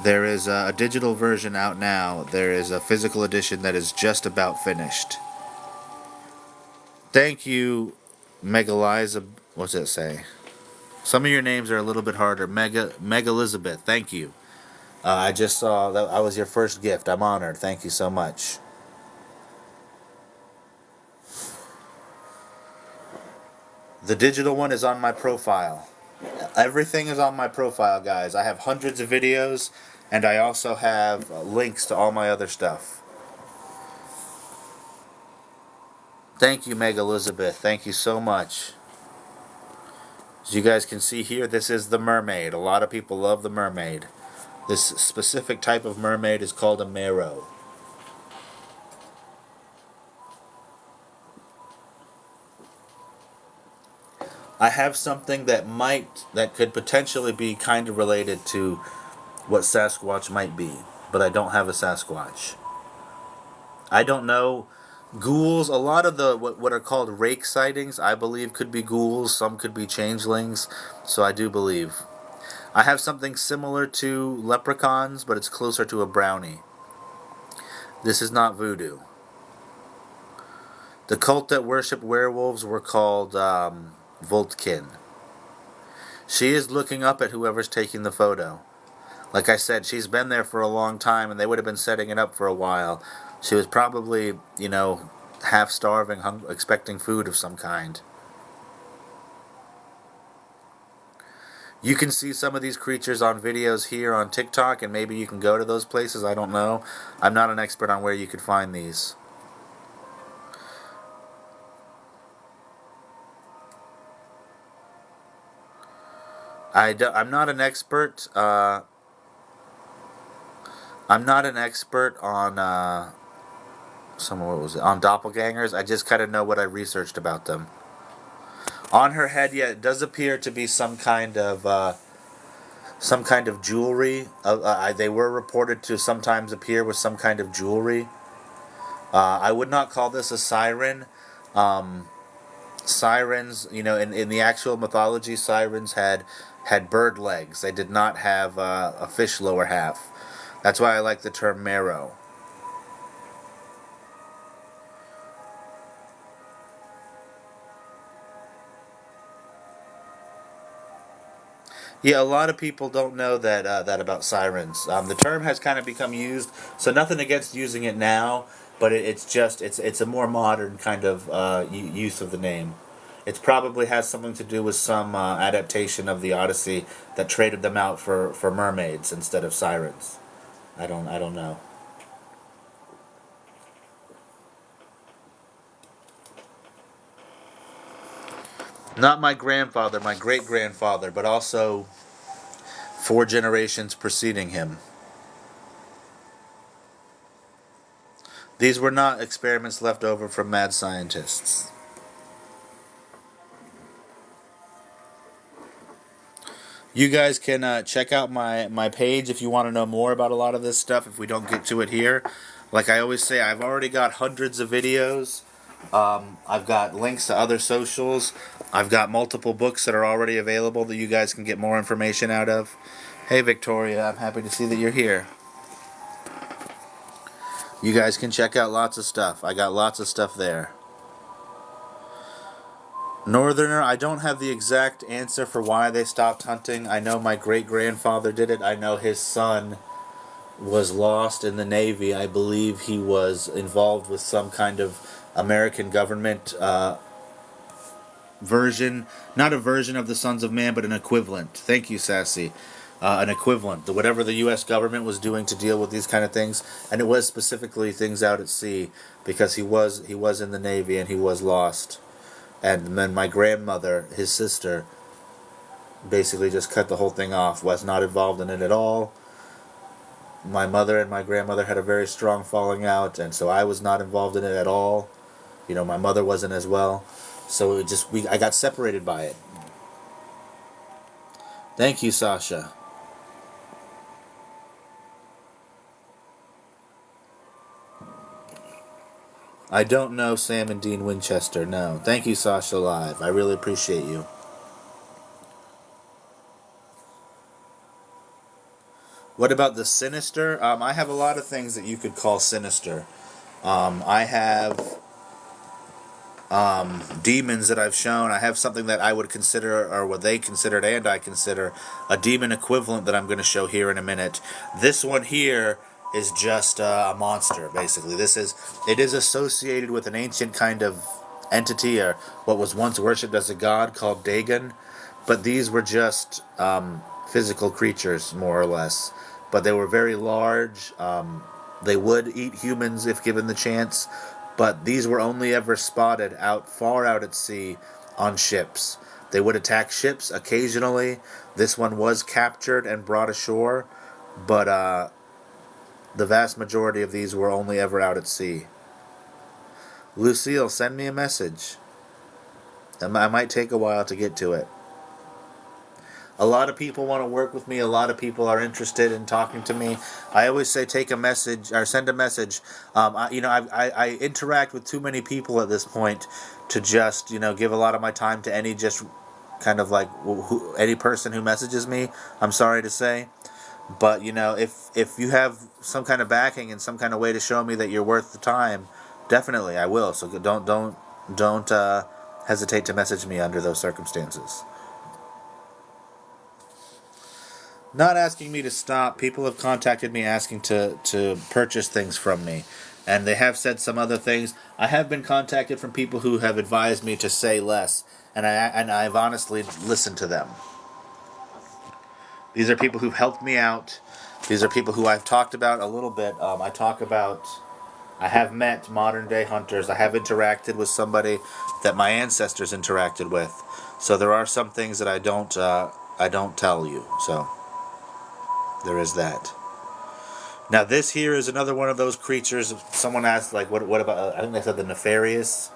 S1: There is a digital version out now. There is a physical edition that is just about finished. Thank you, Megaliza. What's it say? Some of your names are a little bit harder. Meg Elizabeth. Thank you. I just saw that I was your first gift. I'm honored. Thank you so much. The digital one is on my profile. Everything is on my profile, guys. I have hundreds of videos, and I also have links to all my other stuff. Thank you, Meg Elizabeth. Thank you so much. As you guys can see here, this is the mermaid. A lot of people love the mermaid. This specific type of mermaid is called a mero. I have something that could potentially be kind of related to what Sasquatch might be, but I don't have a Sasquatch. I don't know. Ghouls, a lot of the what are called rake sightings, I believe could be ghouls, some could be changelings, so I do believe. I have something similar to leprechauns, but it's closer to a brownie. This is not voodoo. The cult that worshipped werewolves were called Voltkin. She is looking up at whoever's taking the photo. Like I said, she's been there for a long time, and they would have been setting it up for a while. She was probably, half starving, expecting food of some kind. You can see some of these creatures on videos here on TikTok, and maybe you can go to those places. I don't know. I'm not an expert on where you could find these. I'm not an expert. I'm not an expert on on doppelgangers. I just kind of know what I researched about them. On her head, yeah, it does appear to be some kind of jewelry. They were reported to sometimes appear with some kind of jewelry. I would not call this a siren. Sirens, in the actual mythology, sirens had bird legs. They did not have a fish lower half. That's why I like the term mero. Yeah, a lot of people don't know that about sirens. The term has kind of become used, so nothing against using it now, but it's a more modern kind of use of the name. It probably has something to do with some adaptation of the Odyssey that traded them out for mermaids instead of sirens. I don't know. Not my grandfather, my great-grandfather, but also 4 generations preceding him. These were not experiments left over from mad scientists. You guys can check out my page if you want to know more about a lot of this stuff if we don't get to it here. Like I always say, I've already got hundreds of videos. I've got links to other socials. I've got multiple books that are already available that you guys can get more information out of. Hey Victoria, I'm happy to see that you're here. You guys can check out lots of stuff. I got lots of stuff there. Northerner, I don't have the exact answer for why they stopped hunting. I know my great-grandfather did it. I know his son was lost in the Navy. I believe he was involved with some kind of American government version. Not a version of the Sons of Man, but an equivalent. Thank you, Sassy. An equivalent. Whatever the U.S. government was doing to deal with these kind of things. And it was specifically things out at sea, because he was in the Navy and he was lost. And then my grandmother, his sister, basically just cut the whole thing off, was not involved in it at all. My mother and my grandmother had a very strong falling out, and so I was not involved in it at all. You know, my mother wasn't as well. So I got separated by it. Thank you, Sasha. I don't know Sam and Dean Winchester, no. Thank you, Sasha Live. I really appreciate you. What about the sinister? I have a lot of things that you could call sinister. I have demons that I've shown. I have something that I would consider, or what they considered and I consider, a demon equivalent that I'm going to show here in a minute. This one here is just a monster, basically. It is associated with an ancient kind of entity, or what was once worshipped as a god called Dagon, but these were just physical creatures, more or less. But they were very large. They would eat humans if given the chance, but these were only ever spotted far out at sea on ships. They would attack ships occasionally. This one was captured and brought ashore, but the vast majority of these were only ever out at sea. Lucille, send me a message. I might take a while to get to it. A lot of people want to work with me. A lot of people are interested in talking to me. I always say take a message or send a message. I interact with too many people at this point to just give a lot of my time to any just kind of like any person who messages me. I'm sorry to say. But if you have some kind of backing and some kind of way to show me that you're worth the time, definitely I will. So don't hesitate to message me under those circumstances. Not asking me to stop. People have contacted me asking to purchase things from me, and they have said some other things. I have been contacted from people who have advised me to say less, and I've honestly listened to them. These are people who've helped me out. These are people who I've talked about a little bit. I have met modern day hunters. I have interacted with somebody that my ancestors interacted with. So there are some things that I don't tell you. So there is that. Now this here is another one of those creatures. Someone asked, like, what about? I think they said the nefarious,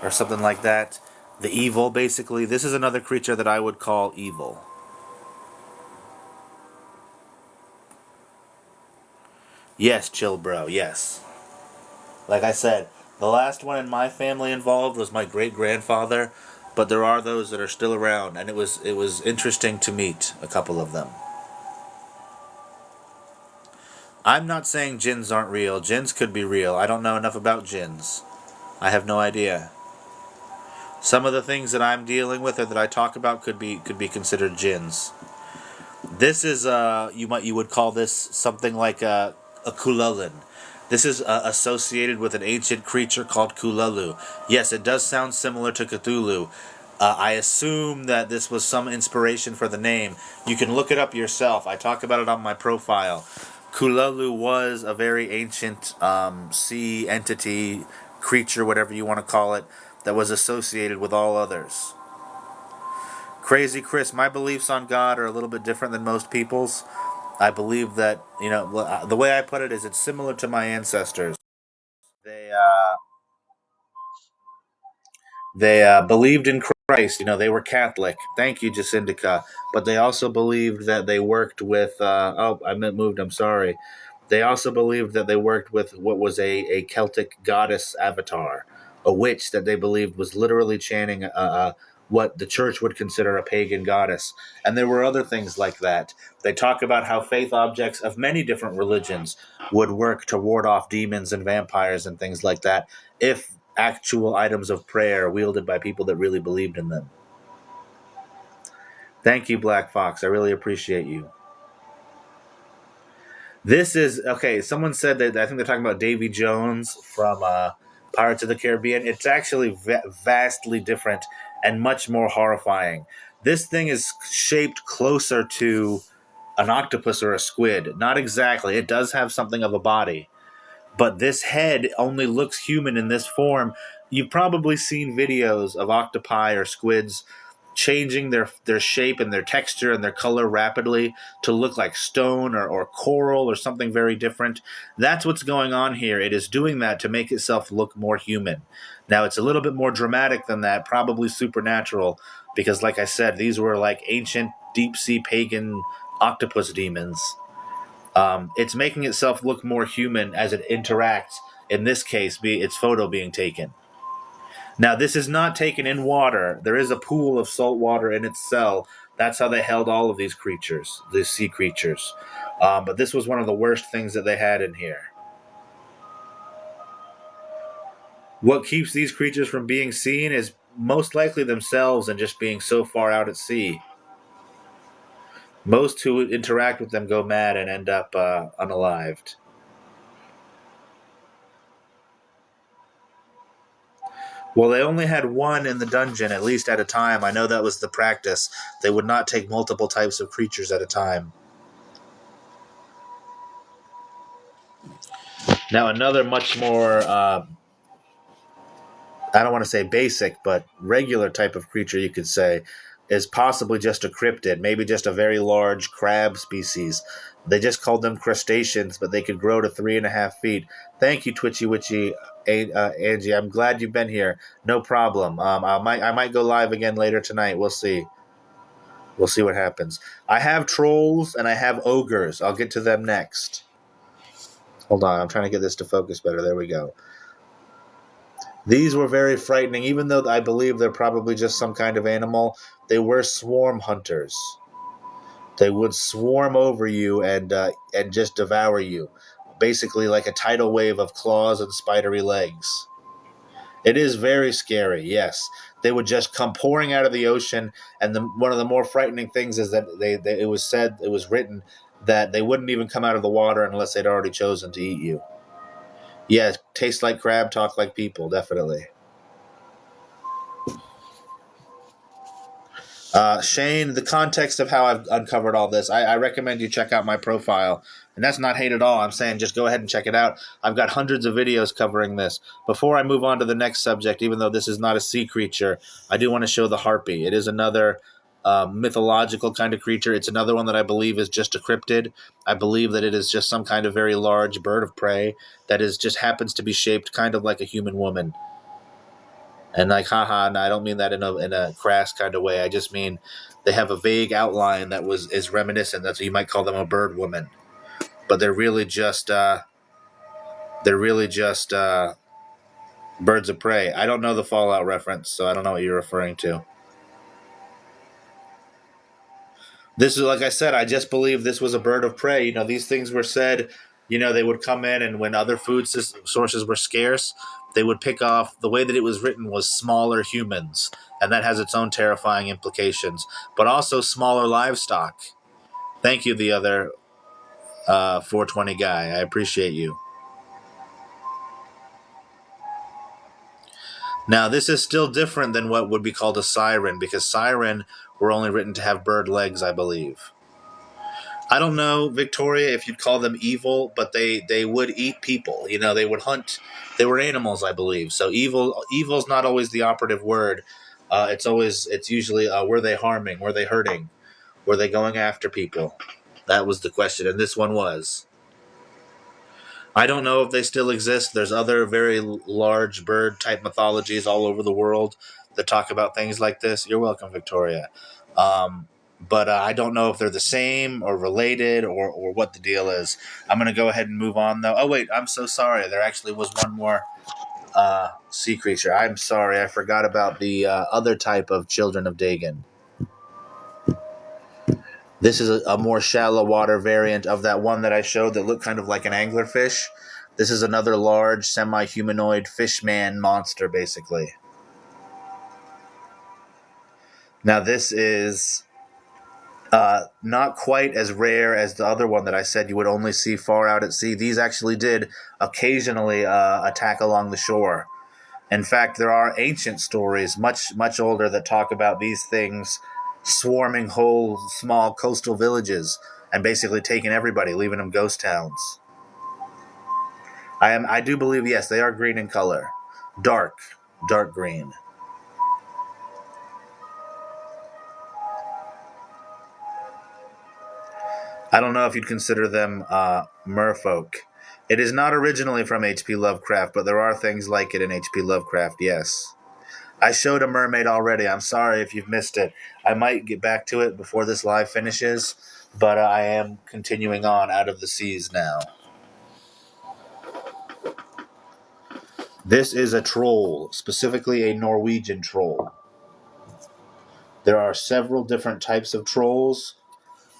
S1: or something like that. The evil, basically. This is another creature that I would call evil. Yes, chill bro, yes. Like I said, the last one in my family involved was my great-grandfather, but there are those that are still around, and it was interesting to meet a couple of them. I'm not saying jinns aren't real. Jinns could be real. I don't know enough about jinns. I have no idea. Some of the things that I'm dealing with or that I talk about could be considered jinns. This is you would call this something like a Kululin. This is associated with an ancient creature called Kululu. Yes, it does sound similar to Cthulhu. I assume that this was some inspiration for the name. You can look it up yourself. I talk about it on my profile. Kululu was a very ancient sea entity, creature, whatever you want to call it, that was associated with all others. Crazy Chris, my beliefs on God are a little bit different than most people's. I believe that, the way I put it is it's similar to my ancestors. They believed in Christ. They were Catholic. Thank you, Jacindica. But they also believed that they worked with. I meant moved. I'm sorry. They also believed that they worked with what was a Celtic goddess avatar, a witch that they believed was literally chanting what the church would consider a pagan goddess. And there were other things like that. They talk about how faith objects of many different religions would work to ward off demons and vampires and things like that if actual items of prayer wielded by people that really believed in them. Thank you, Black Fox. I really appreciate you. This is okay. Someone said that I think they're talking about Davy Jones from Pirates of the Caribbean. It's actually vastly different and much more horrifying. This thing is shaped closer to an octopus or a squid. Not exactly. It does have something of a body, but this head only looks human in this form. You've probably seen videos of octopi or squids changing their shape and their texture and their color rapidly to look like stone or coral or something very different. That's what's going on here. It is doing that to make itself look more human. Now, it's a little bit more dramatic than that, probably supernatural, because like I said, these were like ancient deep sea pagan octopus demons. It's making itself look more human as it interacts. In this case, its photo being taken. Now, this is not taken in water. There is a pool of salt water in its cell. That's how they held all of these creatures, these sea creatures. But this was one of the worst things that they had in here. What keeps these creatures from being seen is most likely themselves and just being so far out at sea. Most who interact with them go mad and end up unalived. Well, they only had one in the dungeon, at least at a time. I know that was the practice. They would not take multiple types of creatures at a time. Now, another much more, I don't want to say basic, but regular type of creature, you could say, is possibly just a cryptid, maybe just a very large crab species. They just called them crustaceans, but they could grow to 3.5 feet. Thank you, Twitchy Witchy, Angie. I'm glad you've been here. No problem. I might go live again later tonight. We'll see. We'll see what happens. I have trolls and I have ogres. I'll get to them next. Hold on. I'm trying to get this to focus better. There we go. These were very frightening, even though I believe they're probably just some kind of animal. They were swarm hunters. They would swarm over you and just devour you, basically like a tidal wave of claws and spidery legs. It is very scary. Yes, they would just come pouring out of the ocean, and one of the more frightening things is that it was written that they wouldn't even come out of the water unless they'd already chosen to eat you. Yeah, taste like crab, talk like people, definitely. Shane, the context of how I've uncovered all this, I recommend you check out my profile. And that's not hate at all. I'm saying just go ahead and check it out. I've got hundreds of videos covering this. Before I move on to the next subject, even though this is not a sea creature, I do want to show the harpy. It is another mythological kind of creature. It's another one that I believe is just a cryptid. I believe that it is just some kind of very large bird of prey that just happens to be shaped kind of like a human woman. And like, haha, and I don't mean that in a crass kind of way. I just mean they have a vague outline that is reminiscent. That's what you might call them, a bird woman. But they're really just birds of prey. I don't know the Fallout reference, so I don't know what you're referring to. This is, like I said, I just believe this was a bird of prey. These things were said, they would come in, and when other food sources were scarce, they would pick off, the way that it was written was smaller humans, and that has its own terrifying implications, but also smaller livestock. Thank you, the other 420 guy. I appreciate you. Now, this is still different than what would be called a siren, because siren were only written to have bird legs, I believe. I don't know, Victoria, if you'd call them evil, but they would eat people. They would hunt. They were animals, I believe. So evil's not always the operative word. It's usually were they harming, were they hurting, were they going after people? That was the question, and this one was. I don't know if they still exist. There's other very large bird type mythologies all over the world that talk about things like this. You're welcome, Victoria. But I don't know if they're the same or related or what the deal is. I'm going to go ahead and move on, though. Oh, wait, I'm so sorry. There actually was one more sea creature. I'm sorry. I forgot about the other type of children of Dagon. This is a more shallow water variant of that one that I showed that looked kind of like an anglerfish. This is another large semi-humanoid fishman monster, basically. Now this is not quite as rare as the other one that I said you would only see far out at sea. These actually did occasionally attack along the shore. In fact, there are ancient stories, much older, that talk about these things swarming whole small coastal villages and basically taking everybody, leaving them ghost towns. I do believe, yes, they are green in color. Dark green. I don't know if you'd consider them merfolk. It is not originally from H.P. Lovecraft, but there are things like it in H.P. Lovecraft, yes. I showed a mermaid already. I'm sorry if you've missed it. I might get back to it before this live finishes, but I am continuing on out of the seas now. This is a troll, specifically a Norwegian troll. There are several different types of trolls,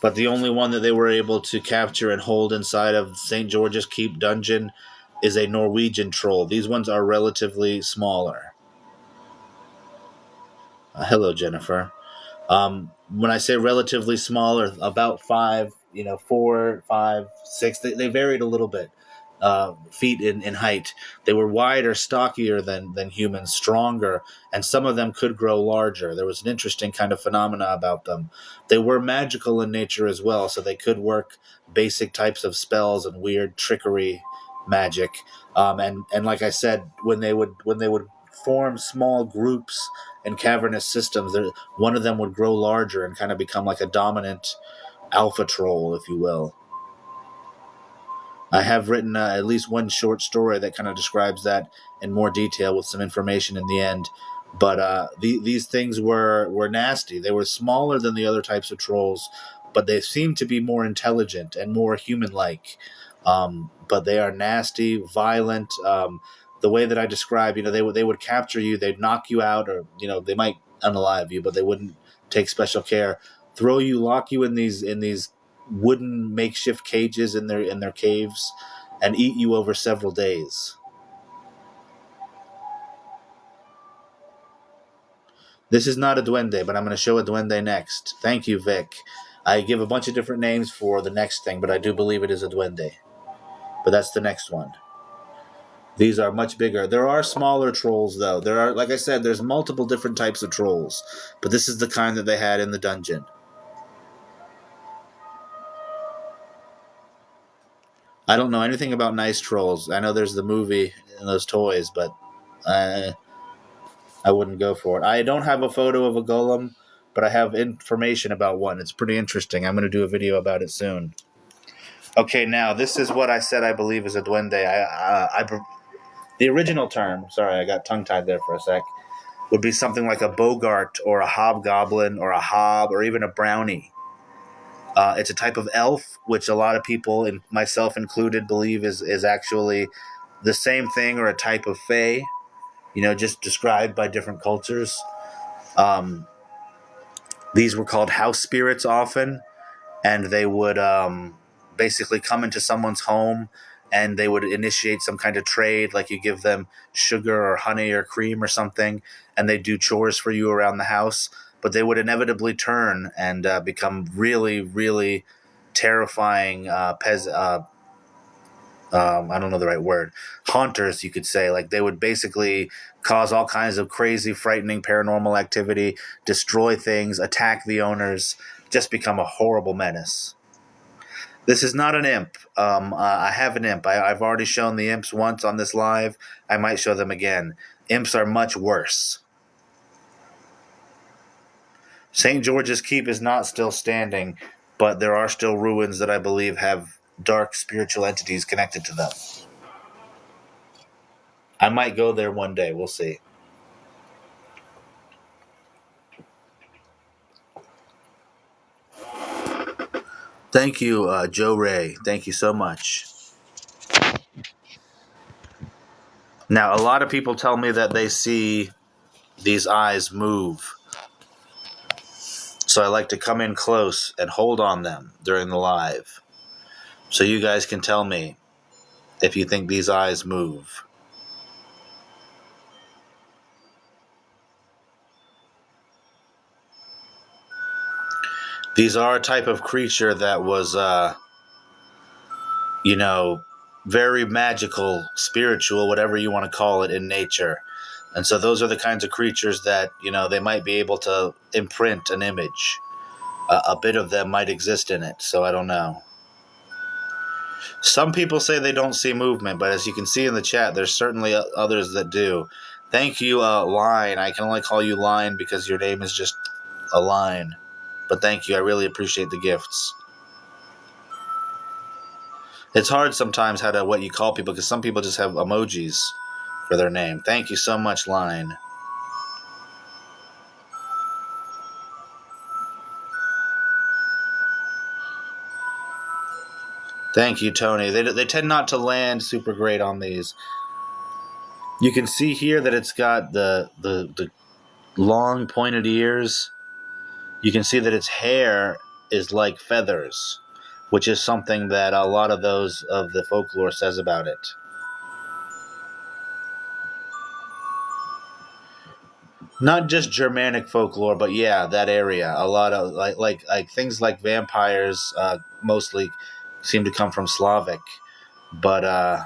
S1: but the only one that they were able to capture and hold inside of St. George's Keep dungeon is a Norwegian troll. These ones are relatively smaller. Hello, Jennifer. When I say relatively smaller, about 5, 4, 5, 6, they varied a little bit. Feet in height. They were wider, stockier than humans, stronger, and some of them could grow larger. There was an interesting kind of phenomena about them. They were magical in nature as well, so they could work basic types of spells and weird trickery magic. And like I said, when they would form small groups and cavernous systems, one of them would grow larger and kind of become like a dominant alpha troll, if you will. I have written at least one short story that kind of describes that in more detail with some information in the end. But these things were nasty. They were smaller than the other types of trolls, but they seemed to be more intelligent and more human-like. But they are nasty, violent. The way that I describe, they would capture you, they'd knock you out, or they might unalive you, but they wouldn't take special care. Throw you, lock you in these wooden makeshift cages in their caves, and eat you over several days. This is not a duende, but I'm going to show a duende next. Thank you, Vic. I give a bunch of different names for the next thing, but I do believe it is a duende. But that's the next one. These are much bigger. There are smaller trolls, though. There are, like I said, there's multiple different types of trolls, but this is the kind that they had in the dungeon. I don't know anything about nice trolls. I know there's the movie and those toys, but I wouldn't go for it. I don't have a photo of a golem, but I have information about one. It's pretty interesting. I'm going to do a video about it soon. Okay, now this is what I said I believe is a duende. The original term, sorry, I got tongue-tied there for a sec, would be something like a bogart or a hobgoblin or a hob or even a brownie. It's a type of elf, which a lot of people, myself included, believe is actually the same thing, or a type of fae, just described by different cultures. These were called house spirits often, and they would basically come into someone's home, and they would initiate some kind of trade, like you give them sugar or honey or cream or something, and they do chores for you around the house. But they would inevitably turn and become really, really terrifying I don't know the right word, haunters, you could say. Like, they would basically cause all kinds of crazy, frightening paranormal activity, destroy things, attack the owners, just become a horrible menace. This is not an imp. I have an imp. I've already shown the imps once on this live. I might show them again. Imps are much worse. St. George's Keep is not still standing, but there are still ruins that I believe have dark spiritual entities connected to them. I might go there one day. We'll see. Thank you, Joe Ray. Thank you so much. Now, a lot of people tell me that they see these eyes move. So I like to come in close and hold on them during the live. So you guys can tell me if you think these eyes move. These are a type of creature that was, very magical, spiritual, whatever you want to call it in nature. And so those are the kinds of creatures that, they might be able to imprint an image. A bit of them might exist in it, so I don't know. Some people say they don't see movement, but as you can see in the chat, there's certainly others that do. Thank you, Line. I can only call you Line because your name is just a line. But thank you. I really appreciate the gifts. It's hard sometimes what you call people because some people just have emojis for their name. Thank you so much, Line. Thank you, Tony. They tend not to land super great on these. You can see here that it's got the long pointed ears. You can see that its hair is like feathers, which is something that a lot of those of the folklore says about it. Not just Germanic folklore, but yeah, that area. A lot of like things like vampires mostly seem to come from Slavic, but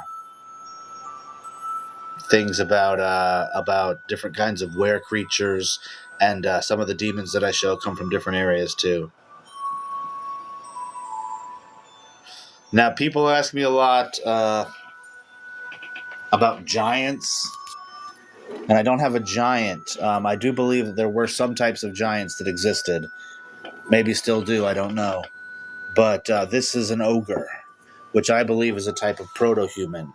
S1: things about different kinds of were creatures and some of the demons that I show come from different areas too. Now, people ask me a lot about giants, and I don't have a giant. I do believe that there were some types of giants that existed. Maybe still do, I don't know. But this is an ogre, which I believe is a type of proto-human.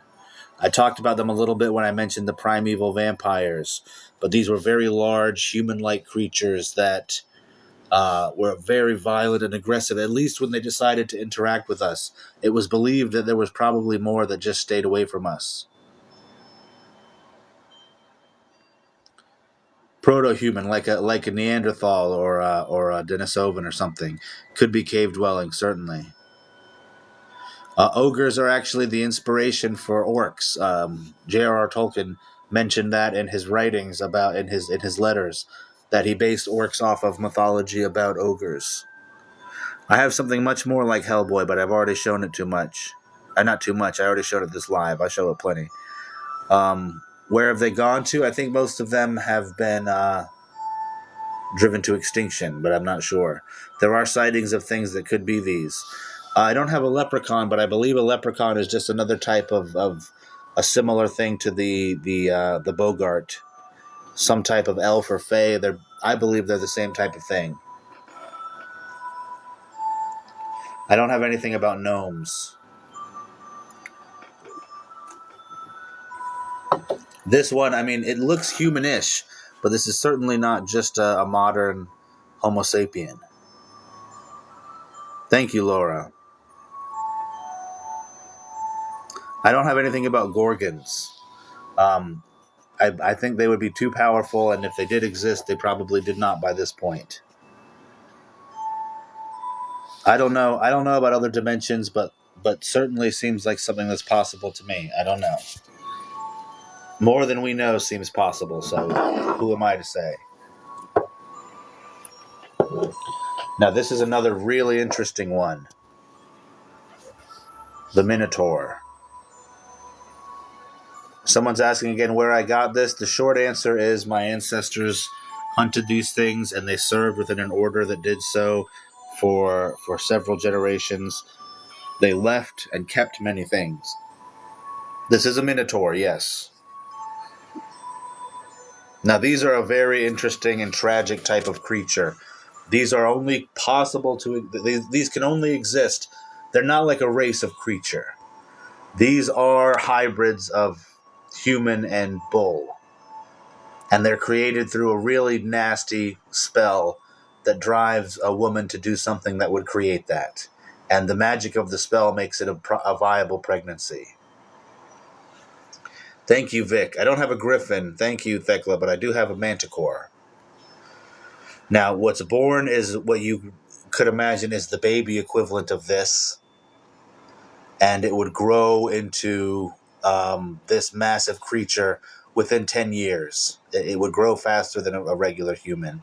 S1: I talked about them a little bit when I mentioned the primeval vampires, but these were very large, human-like creatures that were very violent and aggressive, at least when they decided to interact with us. It was believed that there was probably more that just stayed away from us. Proto-human, like a Neanderthal or a Denisovan or something. Could be cave dwelling, certainly. Ogres are actually the inspiration for orcs. J.R.R. Tolkien mentioned that in his writings in his letters, that he based orcs off of mythology about ogres. I have something much more like Hellboy, but I've already shown it too much. Not too much. I already showed it this live. I show it plenty. Where have they gone to? I think most of them have been driven to extinction, but I'm not sure. There are sightings of things that could be these. I don't have a leprechaun, but I believe a leprechaun is just another type of a similar thing to the Bogart, some type of elf or fae. I believe they're the same type of thing. I don't have anything about gnomes. This one, I mean, it looks humanish, but this is certainly not just a modern Homo sapien. Thank you, Laura. I don't have anything about gorgons. I think they would be too powerful, and if they did exist, they probably did not by this point. I don't know. I don't know about other dimensions, but certainly seems like something that's possible to me. I don't know. More than we know seems possible, so who am I to say? Now, this is another really interesting one. The Minotaur. Someone's asking again where I got this. The short answer is my ancestors hunted these things, and they served within an order that did so for several generations. They left and kept many things. This is a Minotaur, yes. Now, these are a very interesting and tragic type of creature. These are only possible to, these can only exist. They're not like a race of creature. These are hybrids of human and bull. And they're created through a really nasty spell that drives a woman to do something that would create that. And the magic of the spell makes it a viable pregnancy. Thank you, Vic. I don't have a griffin. Thank you, Thekla, but I do have a manticore. Now, what's born is what you could imagine is the baby equivalent of this. And it would grow into this massive creature within 10 years. It would grow faster than a regular human.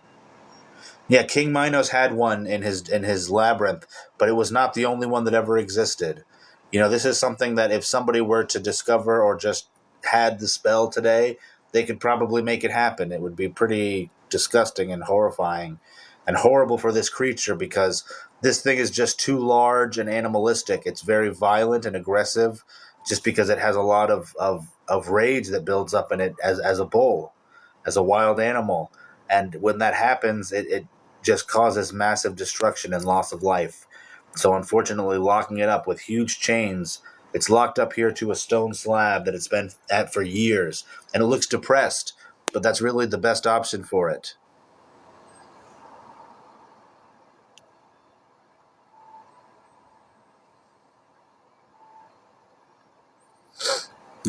S1: Yeah, King Minos had one in his labyrinth, but it was not the only one that ever existed. You know, this is something that if somebody were to discover or just had the spell today, they could probably make it happen. It would be pretty disgusting and horrifying and horrible for this creature because this thing is just too large and animalistic. It's very violent and aggressive just because it has a lot of rage that builds up in it as a bull, as a wild animal. And when that happens, it just causes massive destruction and loss of life. So unfortunately, locking it up with huge chains, it's locked up here to a stone slab that it's been at for years. And it looks depressed, but that's really the best option for it.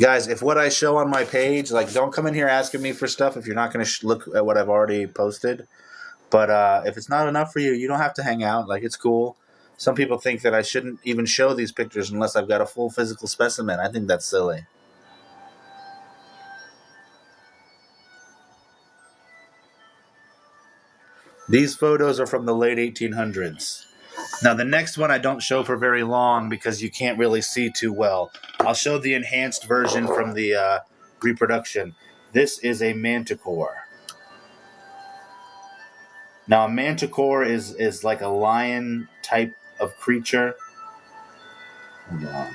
S1: Guys, if what I show on my page, like, don't come in here asking me for stuff if you're not going to look at what I've already posted. But if it's not enough for you, you don't have to hang out. Like, it's cool. Some people think that I shouldn't even show these pictures unless I've got a full physical specimen. I think that's silly. These photos are from the late 1800s. Now, the next one I don't show for very long because you can't really see too well. I'll show the enhanced version from the reproduction. This is a manticore. Now, a manticore is like a lion type of creature. Hold on.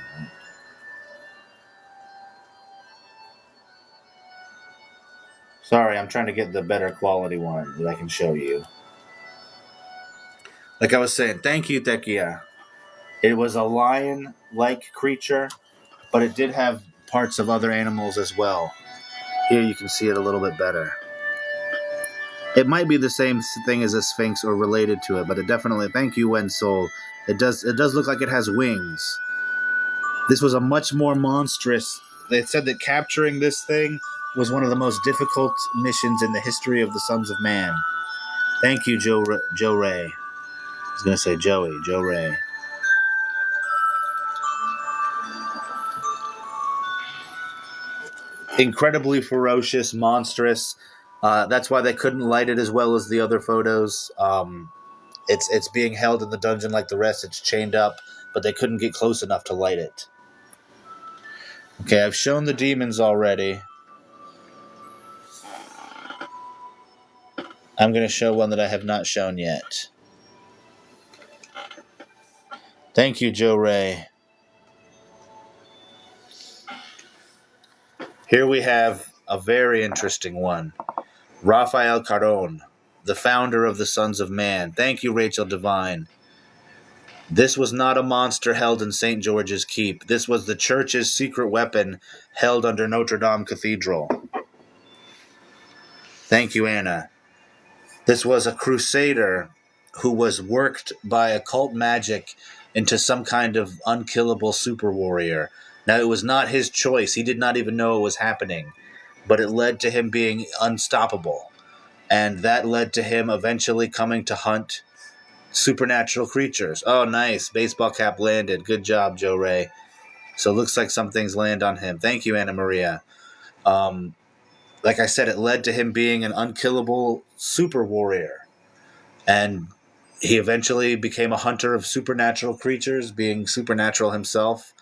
S1: Sorry, I'm trying to get the better quality one that I can show you. Like I was saying, thank you, Tekia. It was a lion-like creature, but it did have parts of other animals as well. Here you can see it a little bit better. It might be the same thing as a sphinx or related to it, but it definitely, thank you, Wen Soul. It does look like it has wings. This was a much more monstrous. They said that capturing this thing was one of the most difficult missions in the history of the Sons of Man. Thank you, Joe Ray. I was going to say Joe Ray. Incredibly ferocious, monstrous. That's why they couldn't light it as well as the other photos. It's being held in the dungeon like the rest. It's chained up, but they couldn't get close enough to light it. Okay, I've shown the demons already. I'm going to show one that I have not shown yet. Thank you, Joe Ray. Here we have a very interesting one. Rafael Caron, the founder of the Sons of Man. Thank you, Rachel Devine. This was not a monster held in St. George's Keep. This was the church's secret weapon held under Notre Dame Cathedral. Thank you, Anna. This was a crusader who was worked by occult magic into some kind of unkillable super warrior. Now, it was not his choice. He did not even know it was happening, but it led to him being unstoppable. And that led to him eventually coming to hunt supernatural creatures. Oh, nice. Baseball cap landed. Good job, Joe Ray. So it looks like some things land on him. Thank you, Anna Maria. Like I said, it led to him being an unkillable super warrior. And he eventually became a hunter of supernatural creatures, being supernatural himself.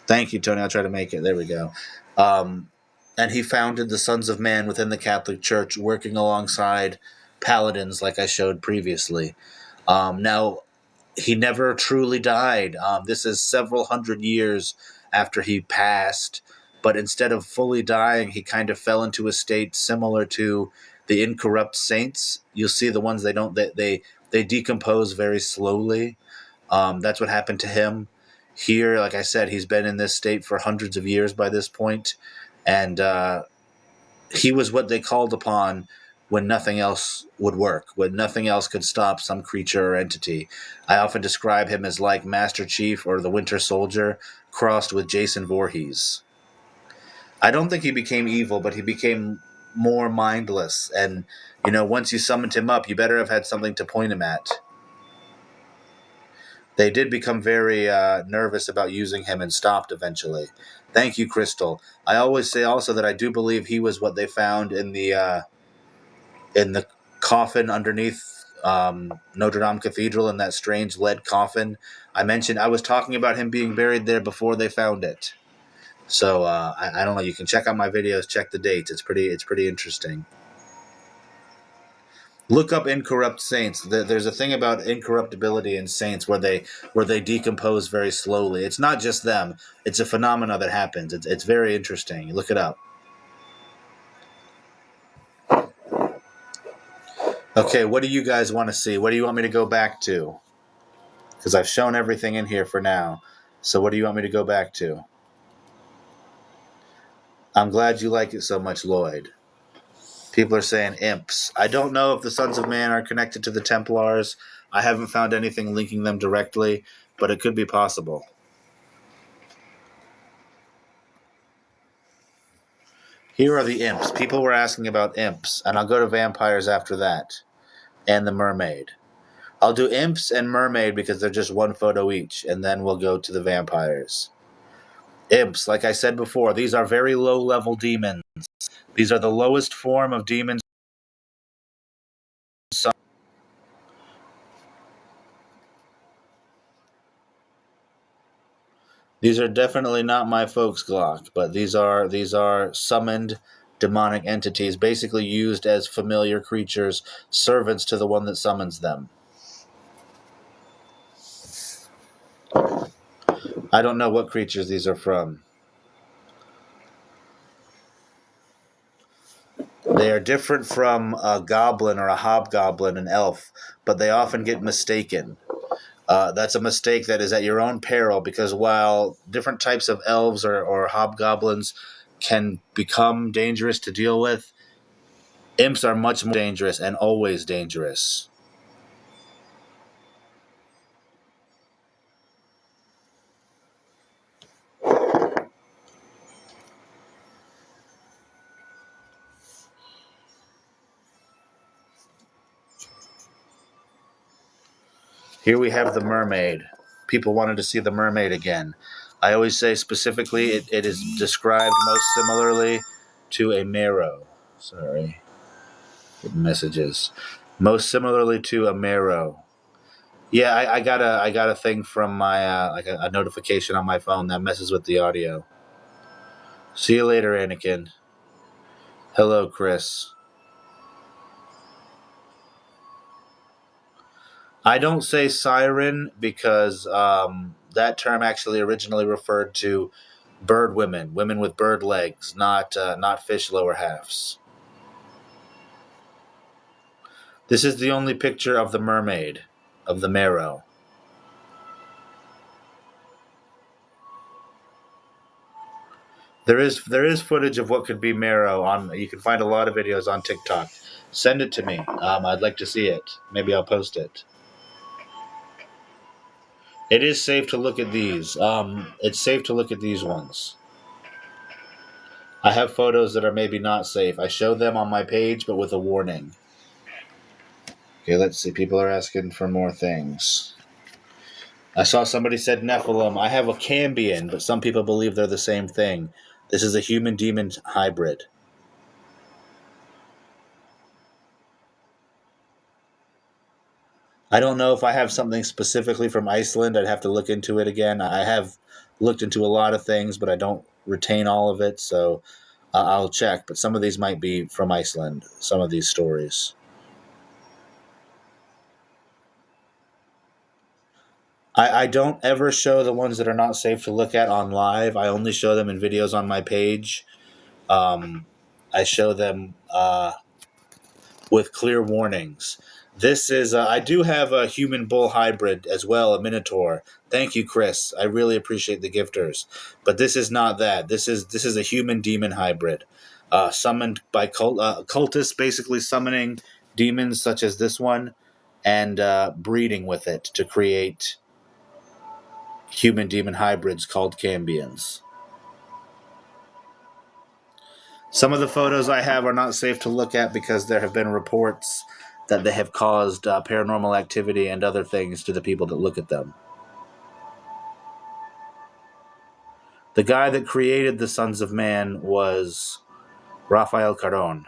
S1: Thank you, Tony. I'll try to make it. There we go. And he founded the Sons of Man within the Catholic Church, working alongside paladins like I showed previously. Now, he never truly died. This is several hundred years after he passed, but instead of fully dying, he kind of fell into a state similar to the incorrupt saints. You'll see the ones they decompose very slowly. That's what happened to him. Here, like I said, he's been in this state for hundreds of years by this point, and he was what they called upon when nothing else would work, when nothing else could stop some creature or entity. I often describe him as like Master Chief or the Winter Soldier crossed with Jason Voorhees. I don't think he became evil, but he became more mindless. And, once you summoned him up, you better have had something to point him at. They did become very nervous about using him and stopped eventually. Thank you, Crystal. I always say also that I do believe he was what they found in the coffin underneath Notre Dame Cathedral, in that strange lead coffin. I was talking about him being buried there before they found it. So I don't know. You can check out my videos, check the dates. It's pretty interesting. Look up incorrupt saints. There's a thing about incorruptibility in saints where they decompose very slowly. It's not just them. It's a phenomena that happens. It's very interesting. Look it up. Okay, what do you guys want to see? What do you want me to go back to? Because I've shown everything in here for now. So what do you want me to go back to? I'm glad you like it so much, Lloyd. People are saying imps. I don't know if the Sons of Man are connected to the Templars. I haven't found anything linking them directly, but it could be possible. Here are the imps. People were asking about imps, and I'll go to vampires after that, and the mermaid. I'll do imps and mermaid because they're just one photo each, and then we'll go to the vampires. Imps, like I said before, these are very low-level demons. These are the lowest form of demons. These are definitely not my folks, Glock, but these are summoned demonic entities, basically used as familiar creatures, servants to the one that summons them. I don't know what creatures these are from. They are different from a goblin or a hobgoblin, an elf, but they often get mistaken. That's a mistake that is at your own peril, because while different types of elves or hobgoblins can become dangerous to deal with, imps are much more dangerous and always dangerous. Here we have the mermaid. People wanted to see the mermaid again. I always say specifically it is described most similarly to a marrow. Sorry. Messages. Most similarly to a marrow. Yeah, I got a thing from my like a notification on my phone that messes with the audio. See you later, Anakin. Hello, Chris. I don't say siren because that term actually originally referred to bird women, women with bird legs, not fish lower halves. This is the only picture of the mermaid, of the marrow. There is footage of what could be marrow on. You can find a lot of videos on TikTok. Send it to me. I'd like to see it. Maybe I'll post it. It is safe to look at these. It's safe to look at these ones. I have photos that are maybe not safe. I show them on my page, but with a warning. Okay, let's see. People are asking for more things. I saw somebody said Nephilim. I have a Cambion, but some people believe they're the same thing. This is a human-demon hybrid. I don't know if I have something specifically from Iceland. I'd have to look into it again. I have looked into a lot of things, but I don't retain all of it, so I'll check. But some of these might be from Iceland, some of these stories. I don't ever show the ones that are not safe to look at on live. I only show them in videos on my page. I show them with clear warnings. This is, I do have a human bull hybrid as well, a minotaur. Thank you, Chris. I really appreciate the gifters. But this is not that. This is a human demon hybrid, summoned by cultists, basically summoning demons such as this one, and breeding with it to create human demon hybrids called cambions. Some of the photos I have are not safe to look at because there have been reports that they have caused paranormal activity and other things to the people that look at them. The guy that created the Sons of Man was Rafael Caron.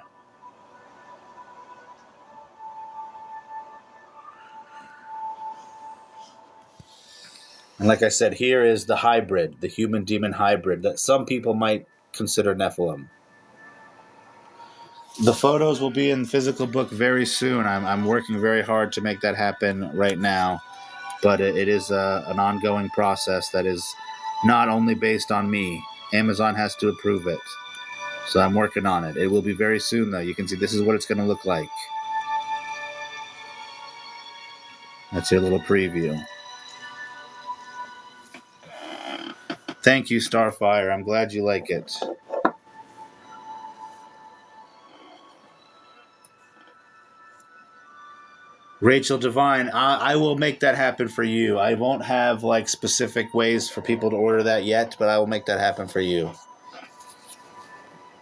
S1: And like I said, here is the hybrid, the human-demon hybrid that some people might consider Nephilim. The photos will be in physical book very soon. I'm working very hard to make that happen right now. But it is an ongoing process that is not only based on me. Amazon has to approve it. So I'm working on it. It will be very soon, though. You can see this is what it's going to look like. That's your little preview. Thank you, Starfire. I'm glad you like it. Rachel Devine, I will make that happen for you. I won't have like specific ways for people to order that yet, but I will make that happen for you.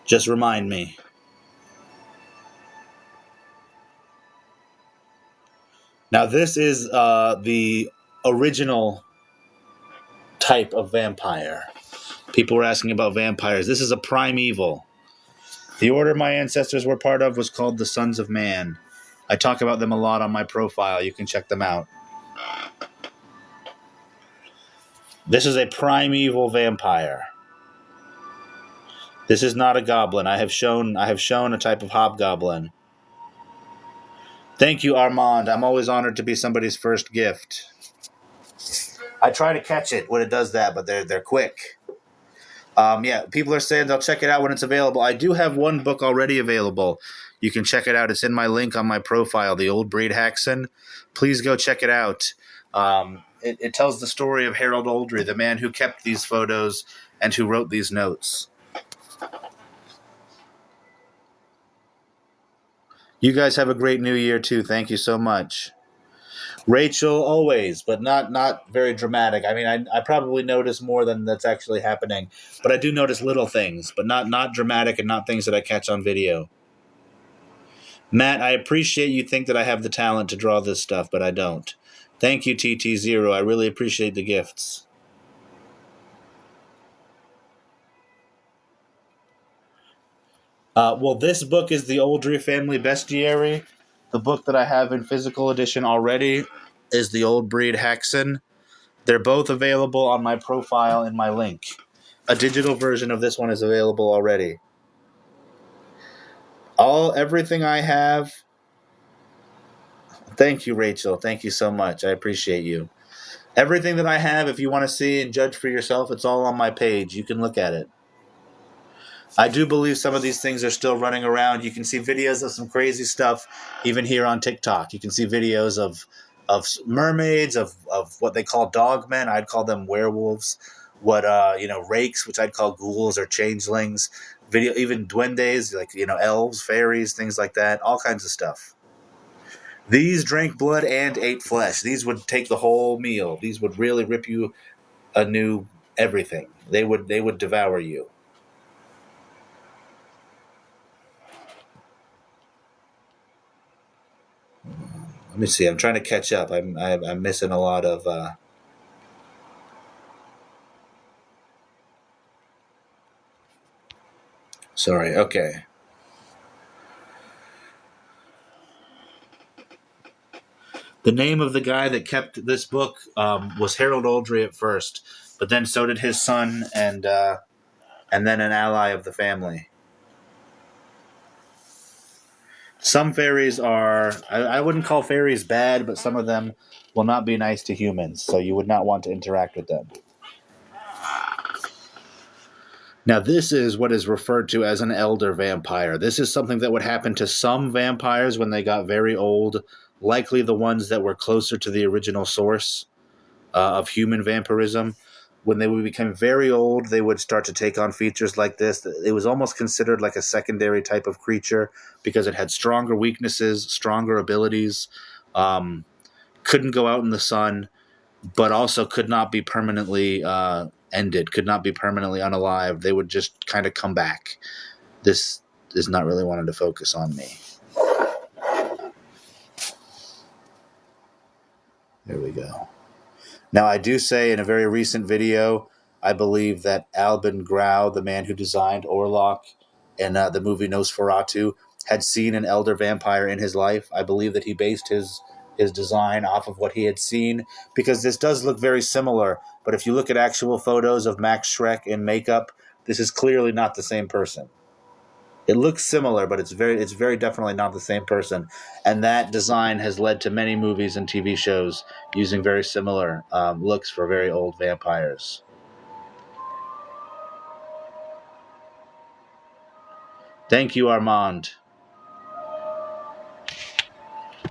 S1: Just remind me. Now this is the original type of vampire. People were asking about vampires. This is a primeval. The order my ancestors were part of was called the Sons of Man. I talk about them a lot on my profile. You can check them out. This is a primeval vampire. This is not a goblin. I have shown a type of hobgoblin. Thank you, Armand. I'm always honored to be somebody's first gift. I try to catch it when it does that, but they're quick. Yeah, people are saying they'll check it out when it's available. I do have one book already available. You can check it out. It's in my link on my profile, The Old Breed Haxon. Please go check it out. It tells the story of Harold Oldrey, the man who kept these photos and who wrote these notes. You guys have a great new year, too. Thank you so much. Rachel, always, but not very dramatic. I mean, I probably notice more than that's actually happening, but I do notice little things, but not dramatic and not things that I catch on video. Matt, I appreciate you think that I have the talent to draw this stuff, but I don't. Thank you, TT0. I really appreciate the gifts. Well, this book is the Oldrey Family Bestiary. The book that I have in physical edition already is the Old Breed Haxon. They're both available on my profile in my link. A digital version of this one is available already. Everything I have. Thank you, Rachel. Thank you so much. I appreciate you. Everything that I have, if you want to see and judge for yourself, it's all on my page. You can look at it. I do believe some of these things are still running around. You can see videos of some crazy stuff even here on TikTok. You can see videos of mermaids, of what they call dogmen. I'd call them werewolves. Rakes, which I'd call ghouls or changelings. Even duendes, like, elves, fairies, things like that. All kinds of stuff. These drank blood and ate flesh. These would take the whole meal. These would really rip you a new everything. They would devour you. Let me see. I'm trying to catch up. I'm missing a lot of. Sorry. Okay. The name of the guy that kept this book was Harold Oldrey at first, but then so did his son and then an ally of the family. Some fairies are, I wouldn't call fairies bad, but some of them will not be nice to humans, so you would not want to interact with them. Now, this is what is referred to as an elder vampire. This is something that would happen to some vampires when they got very old, likely the ones that were closer to the original source of human vampirism. When they would become very old, they would start to take on features like this. It was almost considered like a secondary type of creature because it had stronger weaknesses, stronger abilities, couldn't go out in the sun, but also could not be permanently ended, could not be permanently unalived. They would just kind of come back. This is not really wanting to focus on me. There we go. Now, I do say in a very recent video, I believe that Albin Grau, the man who designed Orlok in the movie Nosferatu, had seen an elder vampire in his life. I believe that he based his design off of what he had seen, because this does look very similar. But if you look at actual photos of Max Schreck in makeup, this is clearly not the same person. It looks similar, but it's very definitely not the same person. And that design has led to many movies and TV shows using very similar looks for very old vampires. Thank you, Armand.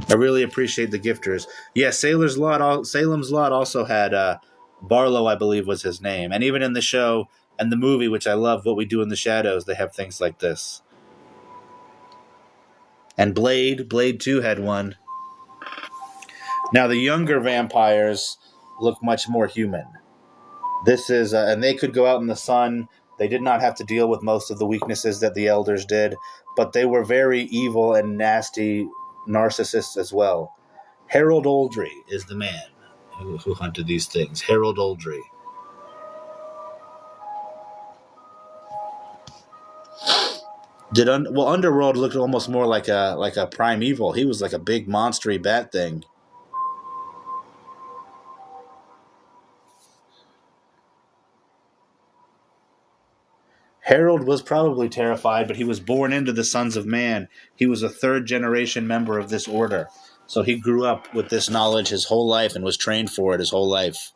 S1: I really appreciate the gifters. Yeah, Salem's Lot also had Barlow, I believe was his name. And even in the show and the movie, which I love, What We Do in the Shadows, they have things like this. And Blade 2 had one. Now, the younger vampires look much more human. This is, and they could go out in the sun. They did not have to deal with most of the weaknesses that the elders did, but they were very evil and nasty narcissists as well. Harold Oldrey is the man who hunted these things. Harold Oldrey. Underworld looked almost more like a primeval. He was like a big monstery bat thing. Harold was probably terrified, but he was born into the Sons of Man. He was a third-generation member of this order. So he grew up with this knowledge his whole life and was trained for it his whole life.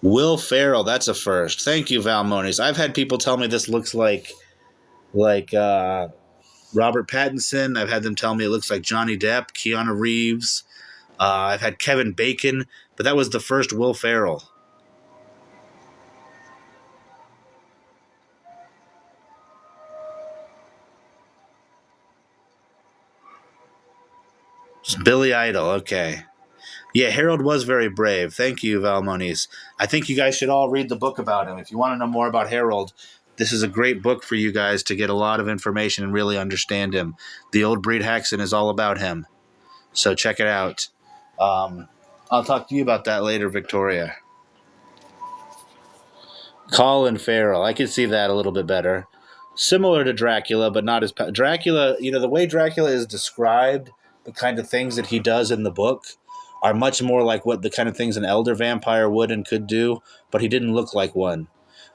S1: Will Ferrell, that's a first. Thank you, Val Moniz. I've had people tell me this looks like Robert Pattinson. I've had them tell me it looks like Johnny Depp, Keanu Reeves. I've had Kevin Bacon, but that was the first Will Ferrell. Billy Idol, okay. Yeah, Harold was very brave. Thank you, Val Moniz. I think you guys should all read the book about him. If you want to know more about Harold, this is a great book for you guys to get a lot of information and really understand him. The Old Breed Haxon is all about him. So check it out. I'll talk to you about that later, Victoria. Colin Farrell. I can see that a little bit better. Similar to Dracula, but not as... Dracula, the way Dracula is described, the kind of things that he does in the book are much more like what the kind of things an elder vampire would and could do, but he didn't look like one.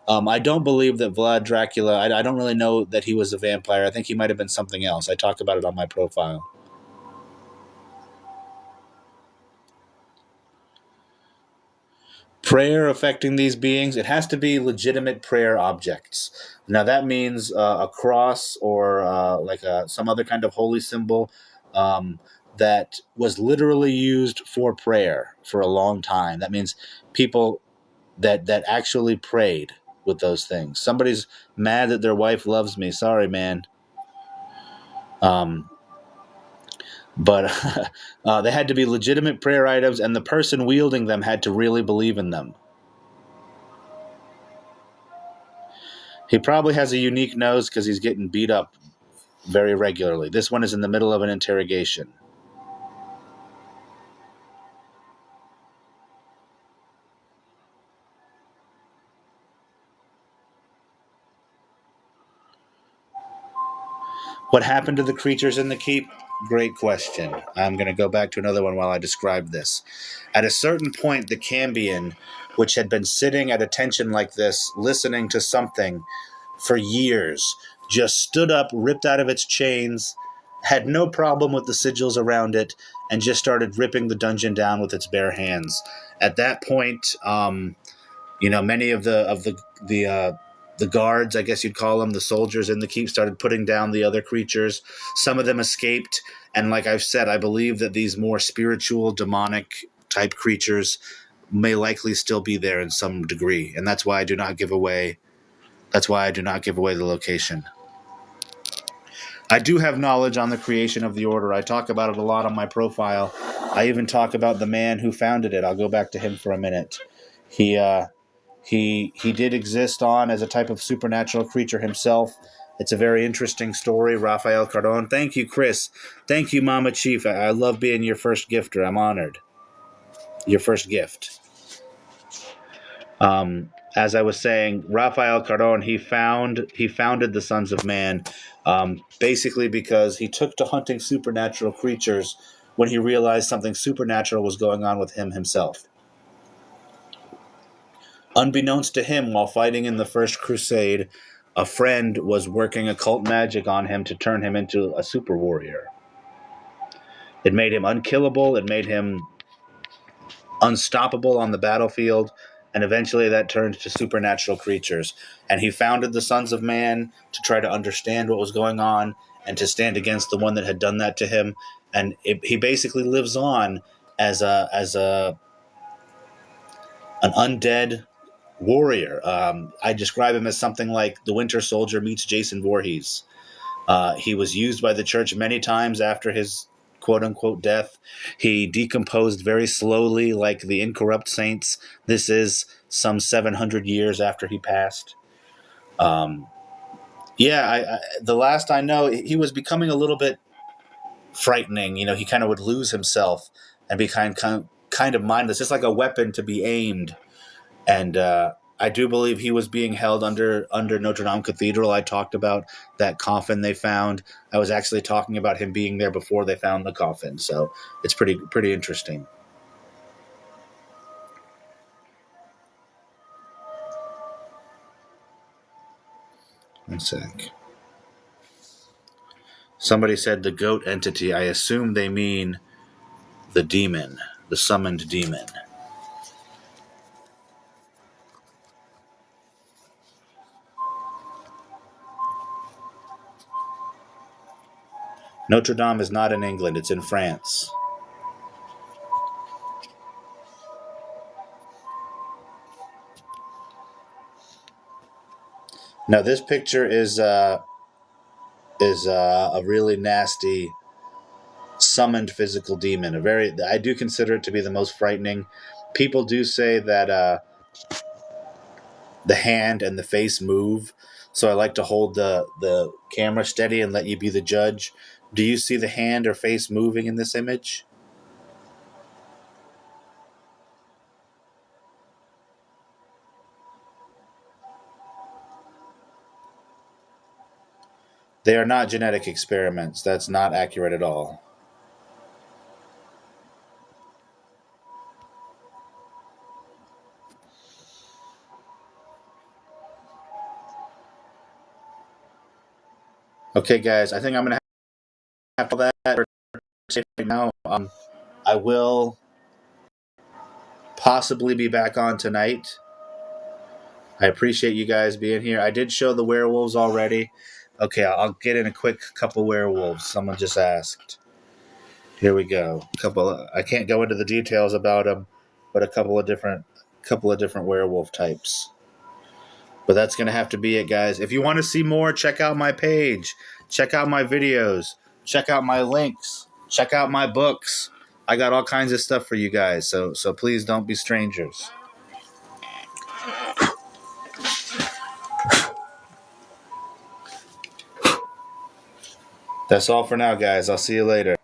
S1: I don't believe that Vlad Dracula... I don't really know that he was a vampire. I think he might have been something else. I talk about it on my profile. Prayer affecting these beings, it has to be legitimate prayer objects. Now that means a cross or some other kind of holy symbol that was literally used for prayer for a long time. That means people that actually prayed with those things. Somebody's mad that their wife loves me. Sorry, man. But they had to be legitimate prayer items, and the person wielding them had to really believe in them. He probably has a unique nose because he's getting beat up very regularly. This one is in the middle of an interrogation. What happened to the creatures in the keep? Great question. I'm going to go back to another one while I describe this. At a certain point, the Cambion, which had been sitting at attention like this, listening to something for years, just stood up, ripped out of its chains, had no problem with the sigils around it, and just started ripping the dungeon down with its bare hands. At that point, Many of the guards, I guess you'd call them, the soldiers in the keep, started putting down the other creatures. Some of them escaped, and like I've said, I believe that these more spiritual, demonic type creatures may likely still be there in some degree, and that's why I do not give away. That's why I do not give away the location. I do have knowledge on the creation of the order. I talk about it a lot on my profile. I even talk about the man who founded it. I'll go back to him for a minute. He did exist on as a type of supernatural creature himself. It's a very interesting story. Rafael Cardon. Thank you, Chris. Thank you, Mama Chief. I love being your first gifter. I'm honored. Your first gift. As I was saying, Rafael Cardon, he founded the Sons of Man, basically because he took to hunting supernatural creatures when he realized something supernatural was going on with him himself. Unbeknownst to him, while fighting in the First Crusade, a friend was working occult magic on him to turn him into a super warrior. It made him unkillable. It made him unstoppable on the battlefield, and eventually that turned to supernatural creatures. And he founded the Sons of Man to try to understand what was going on and to stand against the one that had done that to him. And he basically lives on as an undead warrior. I describe him as something like the Winter Soldier meets Jason Voorhees. He was used by the church many times after his quote-unquote death. He decomposed very slowly like the incorrupt saints. This is some 700 years after he passed. The last I know, he was becoming a little bit frightening. He kind of would lose himself and be kind of mindless, just like a weapon to be aimed. And I do believe he was being held under Notre Dame Cathedral. I talked about that coffin they found. I was actually talking about him being there before they found the coffin. So it's pretty interesting. One sec. Somebody said the goat entity. I assume they mean the demon, the summoned demon. Notre Dame is not in England. It's in France. Now this picture is a really nasty summoned physical demon. I do consider it to be the most frightening. People do say that the hand and the face move, so I like to hold the camera steady and let you be the judge. Do you see the hand or face moving in this image? They are not genetic experiments. That's not accurate at all. Okay, guys, I think I'm going to have to that right now. I will possibly be back on tonight. I appreciate you guys being here. I did show the werewolves already. Okay, I'll get in a quick couple werewolves. Someone just asked. Here we go. I can't go into the details about them, but a couple of different werewolf types. But that's going to have to be it, guys. If you want to see more, check out my page. Check out my videos. Check out my links. Check out my books. I got all kinds of stuff for you guys, so please don't be strangers. That's all for now, guys. I'll see you later.